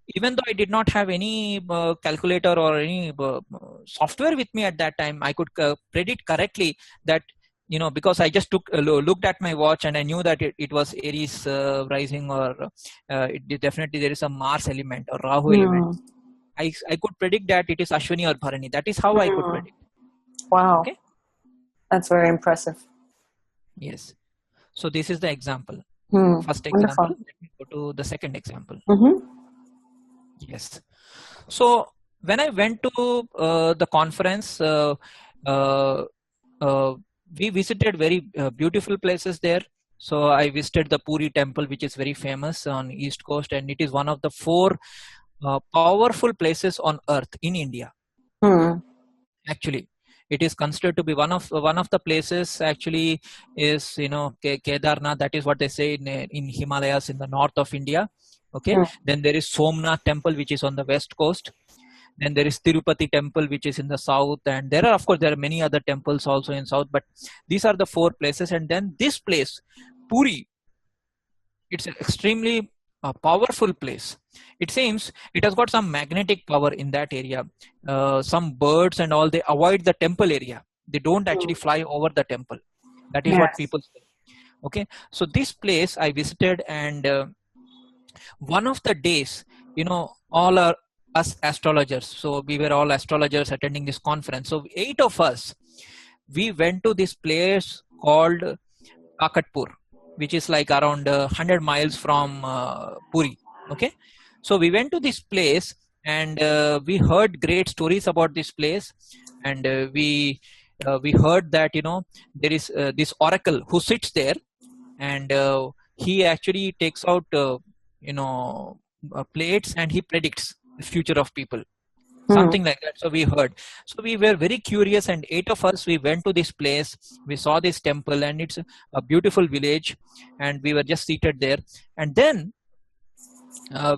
even though I did not have any calculator or any software with me at that time, I could predict correctly that, you know, because I just looked at my watch and I knew that it was Aries rising, or definitely there is a Mars element or Rahu element. I could predict that it is Ashwini or Bharani. That is how I could predict. Wow. Okay. That's very impressive. Yes. So this is the example. First example. Wonderful. Let me go to the second example. Mm-hmm. Yes. So when I went to the conference, we visited very beautiful places there. So I visited the Puri temple, which is very famous on East Coast, and it is one of the 4 powerful places on earth in India. Actually, it is considered to be one of the places. Actually, is, you know, Kedarnath. That is what they say in Himalayas in the north of India. Okay. Then there is Somnath temple, which is on the west coast. Then there is Tirupati temple, which is in the south, and there are, of course, there are many other temples also in south. But these are the 4 places. And then this place, Puri, it's an extremely powerful place. It seems it has got some magnetic power in that area. Some birds and all, they avoid the temple area. They don't actually fly over the temple. That is what people say. Okay. So this place I visited, and one of the days, you know, all are us astrologers. So we were all astrologers attending this conference. So 8 of us, we went to this place called Kakatpur, which is like around 100 miles from Puri. Okay. So we went to this place, and we heard great stories about this place. And we heard that, you know, there is this oracle who sits there, and he actually takes out, you know, plates, and he predicts the future of people. Something like that. So we heard. So we were very curious, and 8 of us, we went to this place. We saw this temple, and it's a beautiful village, and we were just seated there. And then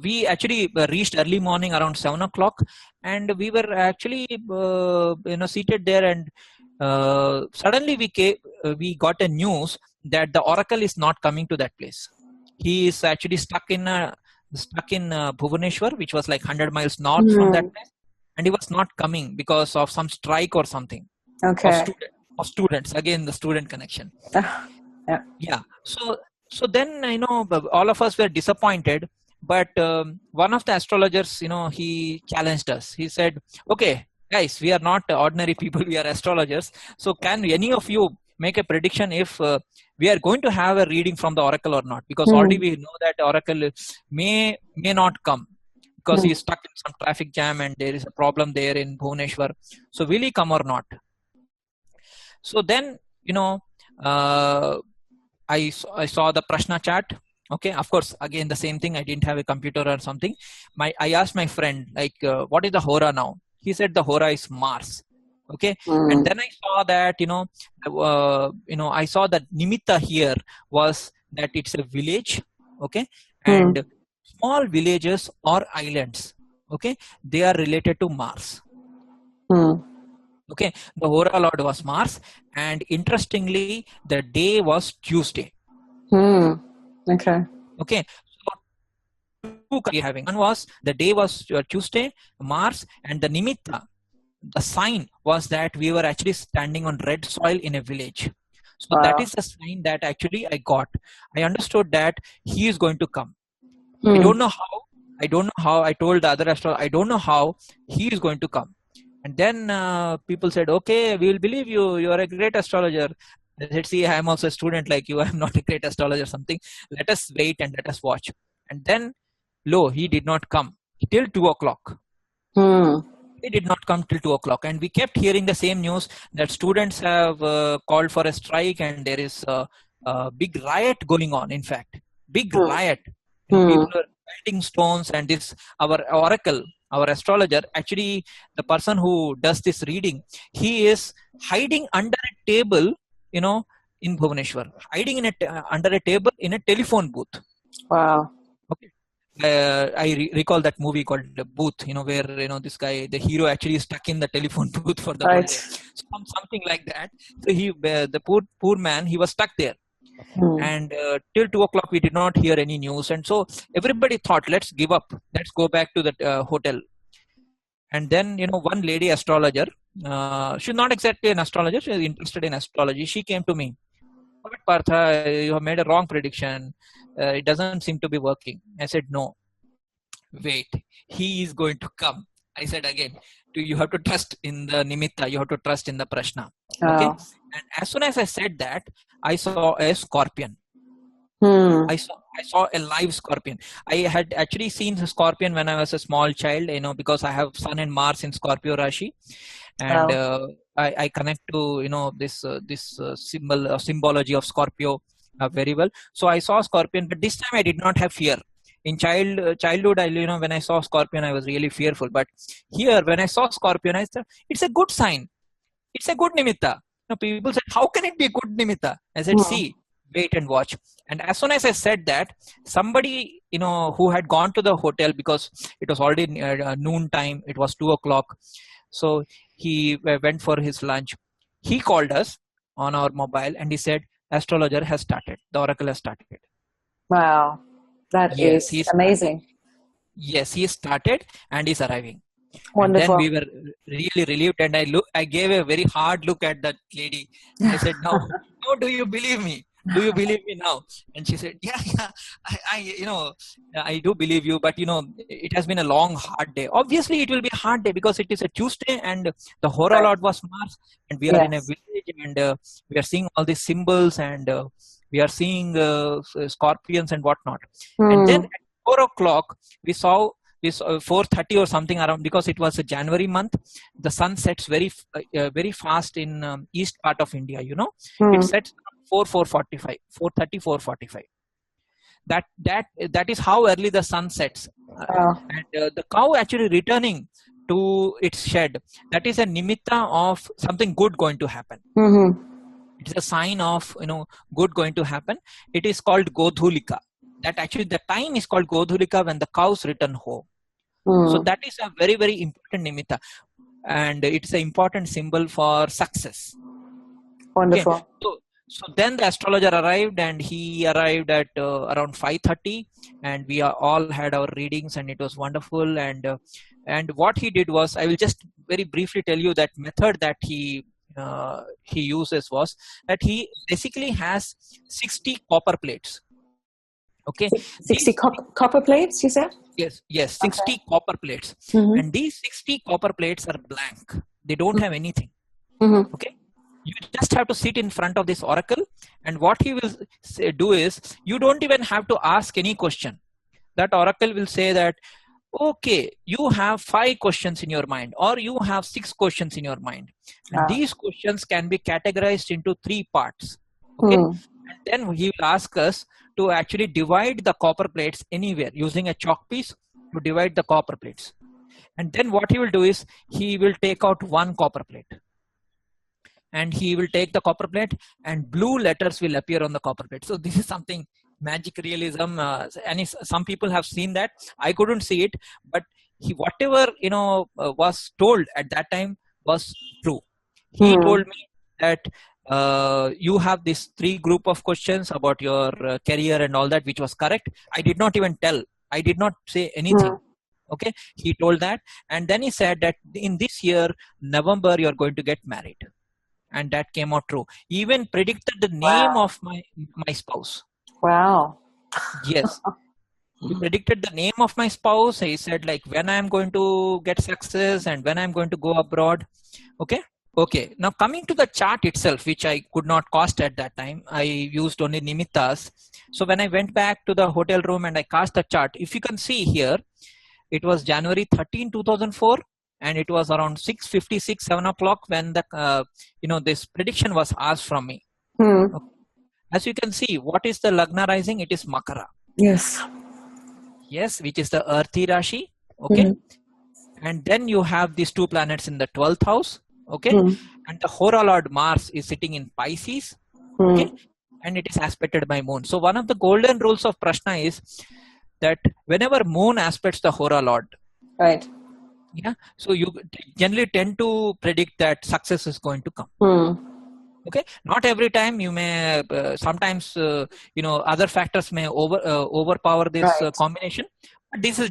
we actually reached early morning around 7 o'clock, and we were actually you know, seated there, and suddenly we got a news that the oracle is not coming to that place. He is actually stuck in Bhubaneswar, which was like 100 miles north from that place. And he was not coming because of some strike or something. Okay. Of students. Again, the student connection. Yeah. So then, you know, all of us were disappointed. But one of the astrologers, you know, he challenged us. He said, "Okay, guys, we are not ordinary people. We are astrologers. So can any of you make a prediction if we are going to have a reading from the oracle or not? Because already we know that the oracle may not come, because he is stuck in some traffic jam and there is a problem there in Bhubaneswar. So will he come or not?" So then, you know, I saw the Prashna chat. Okay, of course, again, the same thing. I didn't have a computer or something. I asked my friend, like, what is the Hora now? He said the Hora is Mars. Okay. And then I saw that, you know, I saw that Nimmitta here was that it's a village. Okay. And small villages or islands, okay, they are related to Mars. Okay, the Hora Lord was Mars, and interestingly, the day was Tuesday. Okay. Okay, so 2 we having. One was the day was Tuesday, Mars, and the Nimitta, the sign was that we were actually standing on red soil in a village. So that is the sign that actually I got. I understood that he is going to come. I don't know how. I told the other astrologer, I don't know how he is going to come. And then people said, "Okay, we will believe you. You are a great astrologer." I said, "See, I am also a student like you. I am not a great astrologer or something. Let us wait and let us watch." And then, lo, he did not come. till 2 o'clock. Hmm. He did not come till 2 o'clock, and we kept hearing the same news that students have called for a strike, and there is a big riot going on. In fact, big Hmm. riot. Hmm. People are pelting stones, and this our oracle, our astrologer, actually the person who does this reading, he is hiding under a table, in Bhubaneswar, hiding under a table in a telephone booth. Wow. Okay. I recall that movie called The Booth, where this guy, the hero, actually is stuck in the telephone booth for the whole Right. day. Something like that. So the poor man, he was stuck there, Hmm. and till 2 o'clock we did not hear any news, and so everybody thought, let's give up, let's go back to the hotel. And then one lady astrologer, she's not exactly an astrologer, she's interested in astrology. She came to me. But Partha, you have made a wrong prediction. It doesn't seem to be working. I said, no, wait, he is going to come. I said again, you have to trust in the Nimmitta, you have to trust in the Prashna. Okay. Oh. And as soon as I said that, I saw a scorpion. Hmm. I saw a live scorpion. I had actually seen the scorpion when I was a small child, because I have Sun and Mars in Scorpio Rashi, and I connect to this symbology of Scorpio very well. So I saw scorpion, but this time I did not have fear. In childhood, when I saw scorpion, I was really fearful. But here, when I saw scorpion, I said it's a good sign. It's a good nimitta. People said, how can it be a good nimitta? I said, see, wait and watch. And as soon as I said that, somebody who had gone to the hotel, because it was already noon time, it was 2 o'clock. So he went for his lunch. He called us on our mobile and he said, astrologer has started. The oracle has started. Wow. That is amazing. Yes, he started and he's arriving. Wonderful. And then we were really relieved, and I gave a very hard look at that lady. I said, no, do you believe me? Do you believe me now? And she said, yeah, I do believe you, but it has been a long, hard day. Obviously, it will be a hard day because it is a Tuesday, and the Hora Lord was Mars, and we are in a village, and we are seeing all these symbols, and we are seeing scorpions and whatnot. And then at 4 o'clock, we saw 4:30 or something around, because it was a January month. The sun sets very fast in east part of India. It sets 4:45, 4:30, 4:45. That is how early the sun sets. And the cow actually returning to its shed, that is a nimitta of something good going to happen. It is a sign of good going to happen. It is called Godhulika. That actually the time is called Godhulika, when the cows return home. So that is a very, very important nimitta, and it's an important symbol for success. Wonderful. Okay. So then the astrologer arrived, and he arrived at around 5:30, and we all had our readings, and it was wonderful. And what he did was, I will just very briefly tell you that method that he uses was that he basically has 60 copper plates. Okay. 60 copper plates, you said? Yes, 60 copper plates. And these 60 copper plates are blank. They don't have anything. Okay. You just have to sit in front of this oracle, and what he will do is, you don't even have to ask any question. That oracle will say that, okay, you have 5 questions in your mind, or you have 6 questions in your mind. And these questions can be categorized into 3 parts. Okay. And then he will ask us to actually divide the copper plates anywhere using a chalk piece to divide the copper plates. And then what he will do is, he will take out 1 copper plate, and he will take the copper plate, and blue letters will appear on the copper plate. So this is something magic realism, and some people have seen that. I couldn't see it, but whatever was told at that time was true. He told me that you have this 3 group of questions about your career and all that, which was correct. I did not even tell. I did not say anything. Okay. He told that. And then he said that in this year, November, you're going to get married. And that came out true. Even predicted the name of my spouse. Wow. Yes. He predicted the name of my spouse. He said, like, when I'm going to get success and when I'm going to go abroad. Okay. Now coming to the chart itself, which I could not cast at that time, I used only nimittas. So when I went back to the hotel room and I cast the chart, if you can see here, It was January 13, 2004, and it was around 6:56, 7 o'clock when the this prediction was asked from me. Hmm. As you can see, what is the Lagna rising? It is Makara. Yes. Yes, which is the earthy Rashi. Okay. And then you have these two planets in the 12th house. Okay. And the Hora Lord Mars is sitting in Pisces. Okay. And it is aspected by Moon. So one of the golden rules of Prashna is that whenever Moon aspects the Hora Lord, right. Yeah. So you generally tend to predict that success is going to come. Okay. Not every time. You may sometimes other factors may overpower this combination. But this is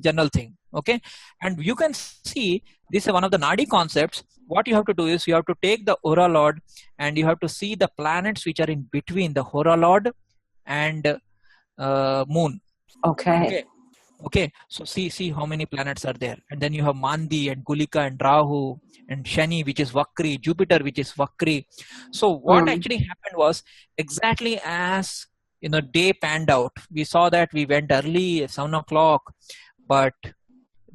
general thing. Okay. And you can see this is one of the Nadi concepts. What you have to do is you have to take the Hora Lord and you have to see the planets which are in between the Hora Lord and Moon. Okay, so see how many planets are there, and then you have Mandi and Gulika and Rahu and Shani, which is Vakri, Jupiter, which is Vakri. So what actually happened was exactly as day panned out. We saw that we went early, 7 o'clock, but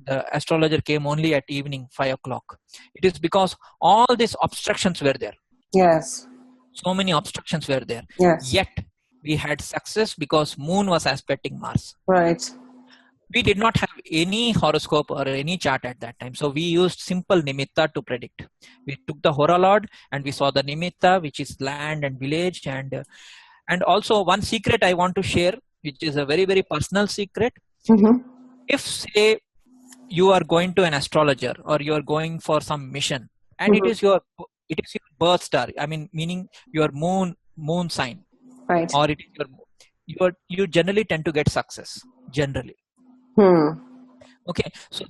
the astrologer came only at evening, 5 o'clock. It is because all these obstructions were there. Yes. So many obstructions were there. Yes. Yet we had success because Moon was aspecting Mars. Right. We did not have any horoscope or any chart at that time. So we used simple Nimmitta to predict. We took the Hora Lord and we saw the Nimmitta, which is land and village. And also one secret I want to share, which is a very, very personal secret. If say you are going to an astrologer or you are going for some mission and it is your birth star, I mean, meaning your moon sign, right, or it is you generally tend to get success generally. Okay, so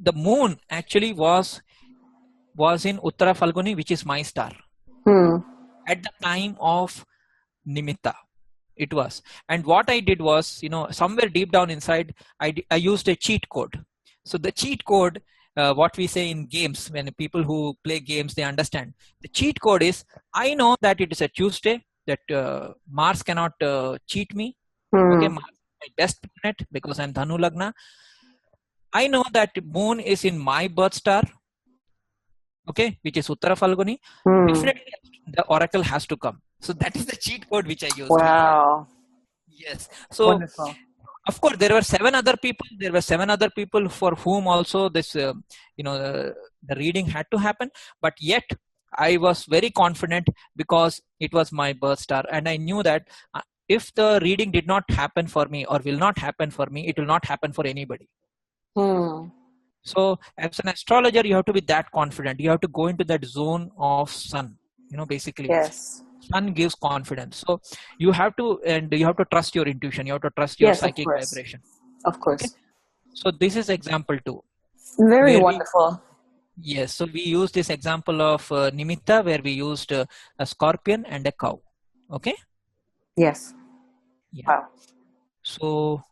the moon actually was in Uttara Falguni, which is my star. At the time of Nimmitta, it was. And what I did was, somewhere deep down inside, I used a cheat code. So the cheat code, what we say in games, when people who play games, they understand. The cheat code is, I know that it is a Tuesday, that Mars cannot cheat me. Okay, Mars is my best planet because I'm Dhanu Lagna. I know that moon is in my birth star, okay, which is Uttara Falguni. Definitely the oracle has to come. So that is the cheat code which I used. Wow. Yes. So wonderful. Of course, there were 7 other people. There were 7 other people for whom also this, the reading had to happen. But yet, I was very confident because it was my birth star, and I knew that if the reading did not happen for me or will not happen for me, it will not happen for anybody. So, as an astrologer, you have to be that confident. You have to go into that zone of sun. Basically. Yes. Sun gives confidence. So you have to trust your intuition. You have to trust your psychic vibration. Of course. Okay? So this is example 2. Very wonderful. Yes. So we used this example of Nimmitta, where we used a scorpion and a cow. Okay. Yes. Yeah. Wow. So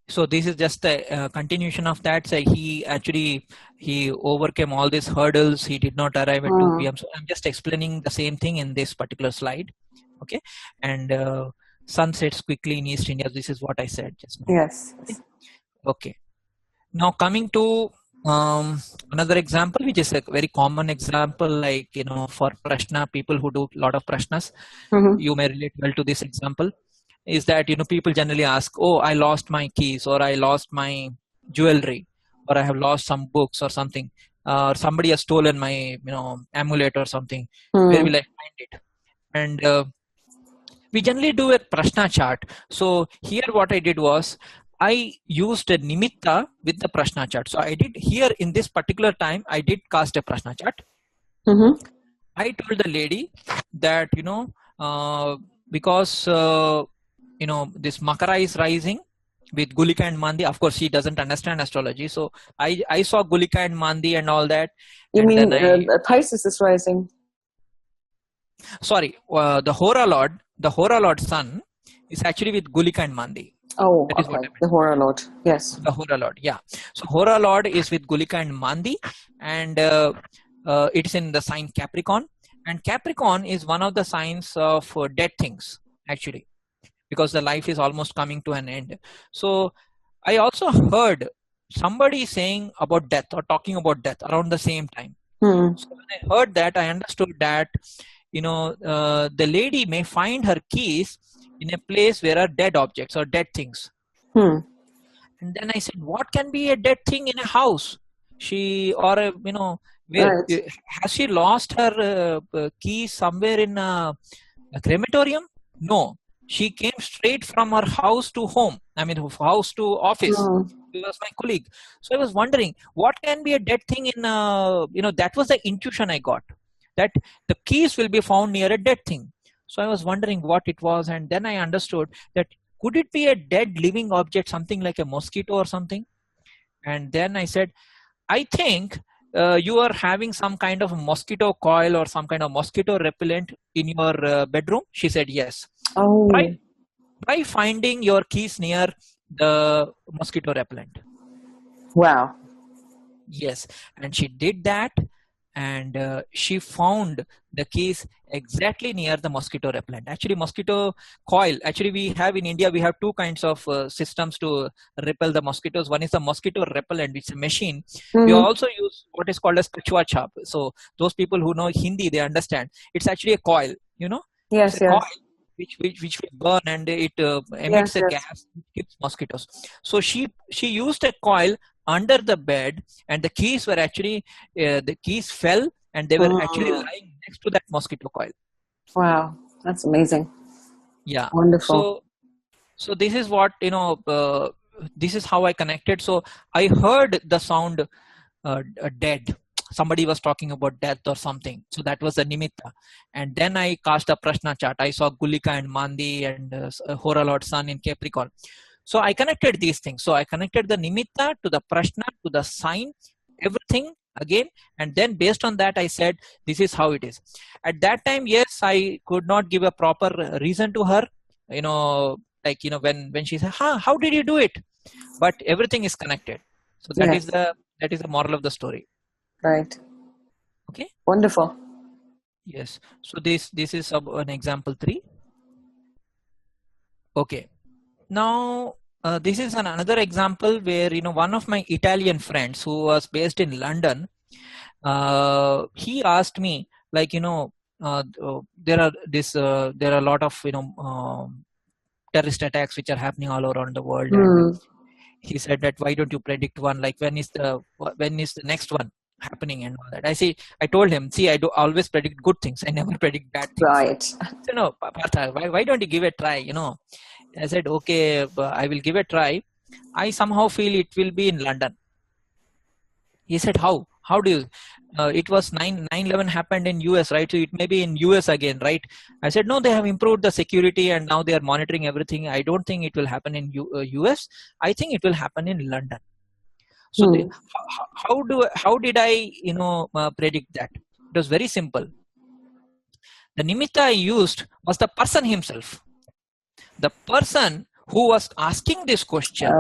So this is just a continuation of that. So he overcame all these hurdles. He did not arrive at 2 p.m. So I'm just explaining the same thing in this particular slide. Okay. And sun sets quickly in East India. This is what I said just now. Yes. Okay. Now coming to another example, which is a very common example, like, for Prashna, people who do a lot of Prashnas, you may relate well to this example. Is that, people generally ask, oh, I lost my keys, or I lost my jewelry, or I have lost some books or something, or somebody has stolen my, amulet or something. Where will I find it? And we generally do a Prashna chart. So here what I did was, I used a Nimmitta with the Prashna chart. So I did here in this particular time, I did cast a Prashna chart. I told the lady that, because this Makara is rising with Gulika and Mandi. Of course, she doesn't understand astrology. So I saw Gulika and Mandi and all that. You mean Pisces is rising? Sorry, the Hora Lord Sun is actually with Gulika and Mandi. Oh, okay. The Hora Lord. Yes. The Hora Lord, yeah. So Hora Lord is with Gulika and Mandi, and it's in the sign Capricorn. And Capricorn is one of the signs of dead things, actually, because the life is almost coming to an end. So I also heard somebody saying about death or talking about death around the same time. So when I heard that, I understood that, the lady may find her keys in a place where are dead objects or dead things. And then I said, what can be a dead thing in a house? Where Right. has she lost her keys somewhere in a crematorium? No, she came straight from her house to home. I mean, house to office. She was my colleague. So I was wondering, what can be a dead thing in, that was the intuition I got, that the keys will be found near a dead thing. So I was wondering what it was. And then I understood that could it be a dead living object, something like a mosquito or something? And then I said, I think you are having some kind of mosquito coil or some kind of mosquito repellent in your bedroom. She said, yes. Oh. Try finding your keys near the mosquito repellent. Wow. Yes. And she did that. And she found the keys exactly near the mosquito repellent. Actually, mosquito coil. Actually, we have in India, we have two kinds of systems to repel the mosquitoes. One is the mosquito repellent, which is a machine. We also use what is called as kachua chap. So those people who know Hindi, they understand. It's actually a coil, Yes, it's a coil which will burn, and it emits a gas which kills mosquitoes. So she used a coil under the bed, and the keys were actually the keys fell, and they were actually lying next to that mosquito coil. Wow, that's amazing. Yeah, wonderful. So this is what this is how I connected. So I heard the sound dead. Somebody was talking about death or something. So that was the Nimmitta. And then I cast a Prashna chart. I saw Gulika and Mandi and Hora Lord Sun in Capricorn. So I connected these things. So I connected the Nimmitta to the Prashna to the sign, everything again. And then based on that, I said, this is how it is. At that time, yes, I could not give a proper reason to her. When she said, how did you do it? But everything is connected. So that is the moral of the story. Right. Okay. Wonderful. Yes. So this is an example 3. Okay. Now this is another example where one of my Italian friends who was based in London, he asked me, like, there are a lot of terrorist attacks which are happening all around the world, and he said that why don't you predict one, like when is the next one happening and all that. I told him, see, I do always predict good things, I never predict bad things. Right. So no, Partha, why don't you give a try? I said, okay, I will give a try. I somehow feel it will be in London. He said, how do you it was 9/11 happened in US, right? So it may be in US again, right? I said, no, they have improved the security and now they are monitoring everything. I don't think it will happen in US. I think it will happen in London. So how did I predict that? It was very simple. The Nimmitta I used was the person himself. The person who was asking this question,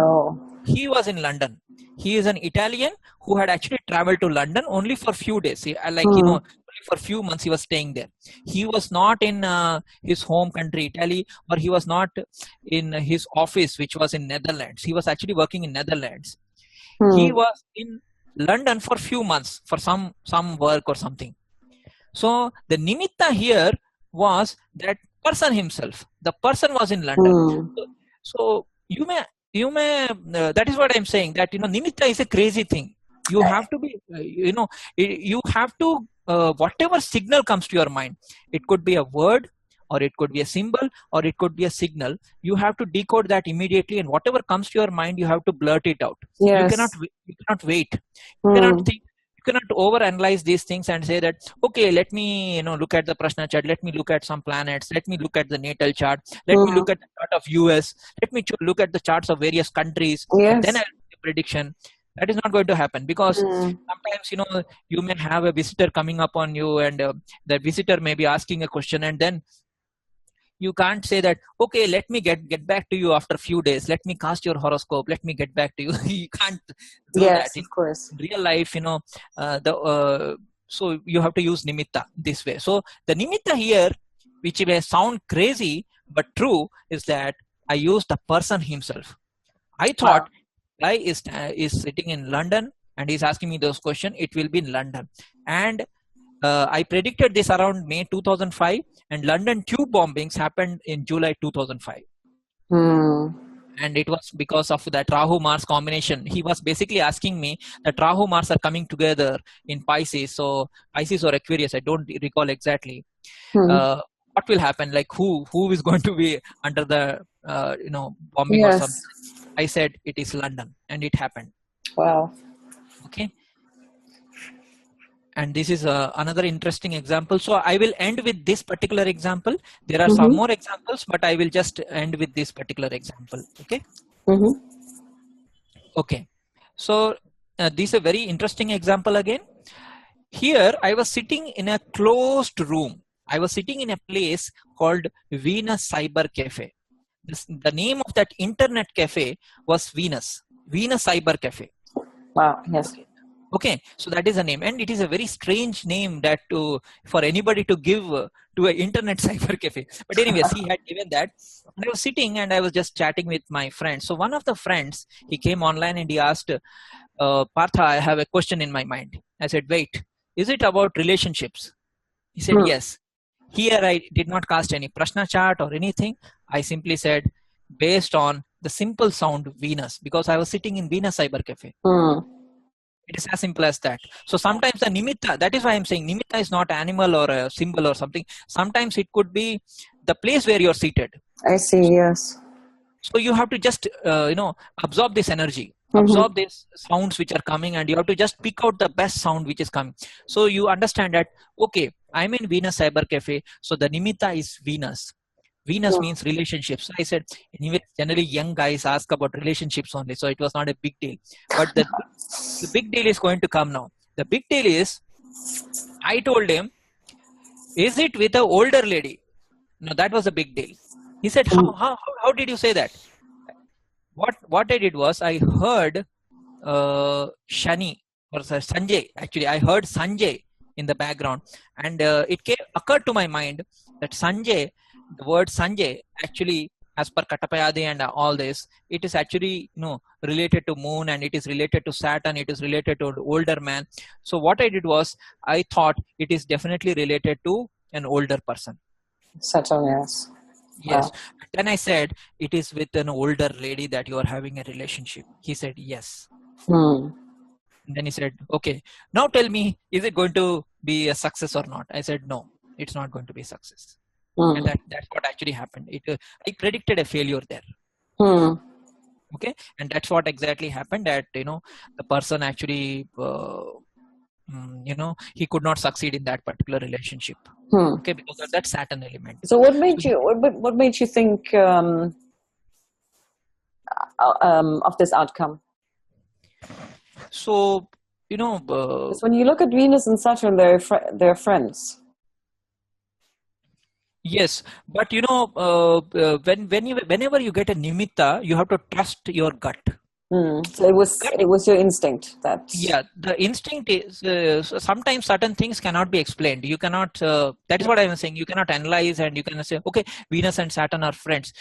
he was in London. He is an Italian who had actually traveled to London only for few days. Only for few months he was staying there. He was not in his home country, Italy, or he was not in his office, which was in Netherlands. He was actually working in Netherlands. He was in London for few months for some work or something. So the Nimmitta here was that person himself. The person was in London. So you may that is what I'm saying, that Nimmitta is a crazy thing. You have to be you have to whatever signal comes to your mind. It could be a word, or it could be a symbol, or it could be a signal. You have to decode that immediately, and whatever comes to your mind, you have to blurt it out. Yes. You cannot wait. You cannot think. You cannot overanalyze these things and say that, okay, let me look at the Prashna chart, let me look at some planets, let me look at the natal chart, let me look at the chart of US, let me look at the charts of various countries, and then I'll make a prediction. That is not going to happen, because sometimes you may have a visitor coming up on you, and the visitor may be asking a question, and then you can't say that, okay, let me get back to you after a few days, let me cast your horoscope, let me get back to you. You can't do that. Of course. In real life, so you have to use Nimmitta this way. So the Nimmitta here, which may sound crazy but true, is that I used the person himself. I thought guy is sitting in London and he's asking me those questions. It will be in London. And I predicted this around May 2005, and London tube bombings happened in July 2005. And it was because of that Rahu-Mars combination. He was basically asking me that Rahu-Mars are coming together in Pisces. So Pisces or Aquarius, I don't recall exactly. What will happen? Like who is going to be under the bombing or something? I said it is London, and it happened. Wow. Okay. And this is another interesting example. So I will end with this particular example. There are some more examples, but I will just end with this particular example. Okay. Okay. So this is a very interesting example again. Here I was sitting in a closed room. I was sitting in a place called Venus Cyber Cafe. The name of that internet cafe was Venus Cyber Cafe. Wow. Yes. Okay, so that is a name, and it is a very strange name that for anybody to give to an internet cyber cafe. But anyways, he had given that. And I was sitting and I was just chatting with my friends. So one of the friends, he came online and he asked, Partha, I have a question in my mind. I said, wait, is it about relationships? He said, yes. Here I did not cast any Prashna chart or anything. I simply said, based on the simple sound Venus, because I was sitting in Venus Cyber Cafe. It is as simple as that. So sometimes the Nimmitta, that is why I'm saying Nimmitta is not animal or a symbol or something. Sometimes it could be the place where you're seated. I see, yes. So you have to just, absorb this energy, absorb these sounds which are coming, and you have to just pick out the best sound which is coming. So you understand that, okay, I'm in Venus Cyber Cafe. So the Nimmitta is Venus. Venus means relationships. So I said, anyway, generally young guys ask about relationships only. So it was not a big deal. But the big deal is going to come now. The big deal is, I told him, is it with an older lady? No, that was a big deal. He said, how did you say that? What I did was, I heard Shani or Sanjay. Actually, I heard Sanjay in the background. And it occurred to my mind that Sanjay, the word Sanjay, actually, as per Katapayadi and all this, it is actually related to moon, and it is related to Saturn, it is related to an older man. So what I did was, I thought it is definitely related to an older person. Saturn, yes. Yes. Wow. Then I said, it is with an older lady that you are having a relationship. He said, yes. And then he said, okay, now tell me, is it going to be a success or not? I said, no, it's not going to be a success. And that's what actually happened. I predicted a failure there. Okay. And that's what exactly happened, that, the person actually, he could not succeed in that particular relationship. Okay. Because of that Saturn element. So what made you think of this outcome? So, when you look at Venus and Saturn, they're friends. Yes, but whenever you get a Nimmitta, you have to trust your gut. So it was your instinct that. Yeah, the instinct is sometimes certain things cannot be explained. You cannot. That is what I was saying. You cannot analyze and you cannot say, okay, Venus and Saturn are friends.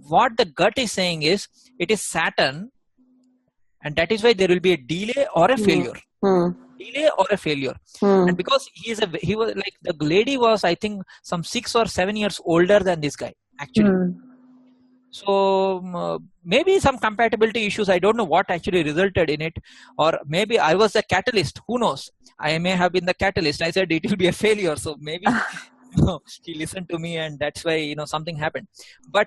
What the gut is saying is, it is Saturn, and that is why there will be a delay or a failure. Delay or a failure. And because he was like, the lady was, I think, some 6 or 7 years older than this guy actually. So maybe some compatibility issues, I don't know what actually resulted in it, or maybe I was the catalyst, who knows. I may have been the catalyst. I said it will be a failure, so maybe he listened to me, and that's why something happened. But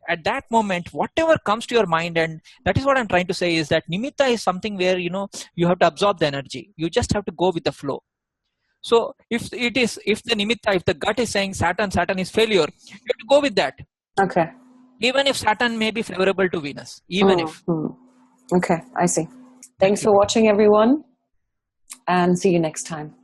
at that moment, whatever comes to your mind, and that is what I'm trying to say, is that Nimmitta is something where you have to absorb the energy. You just have to go with the flow. So if the Nimmitta, if the gut is saying Saturn is failure, you have to go with that. Okay. Even if Saturn may be favorable to Venus, even if. Okay, I see. Thanks for watching, everyone, and see you next time.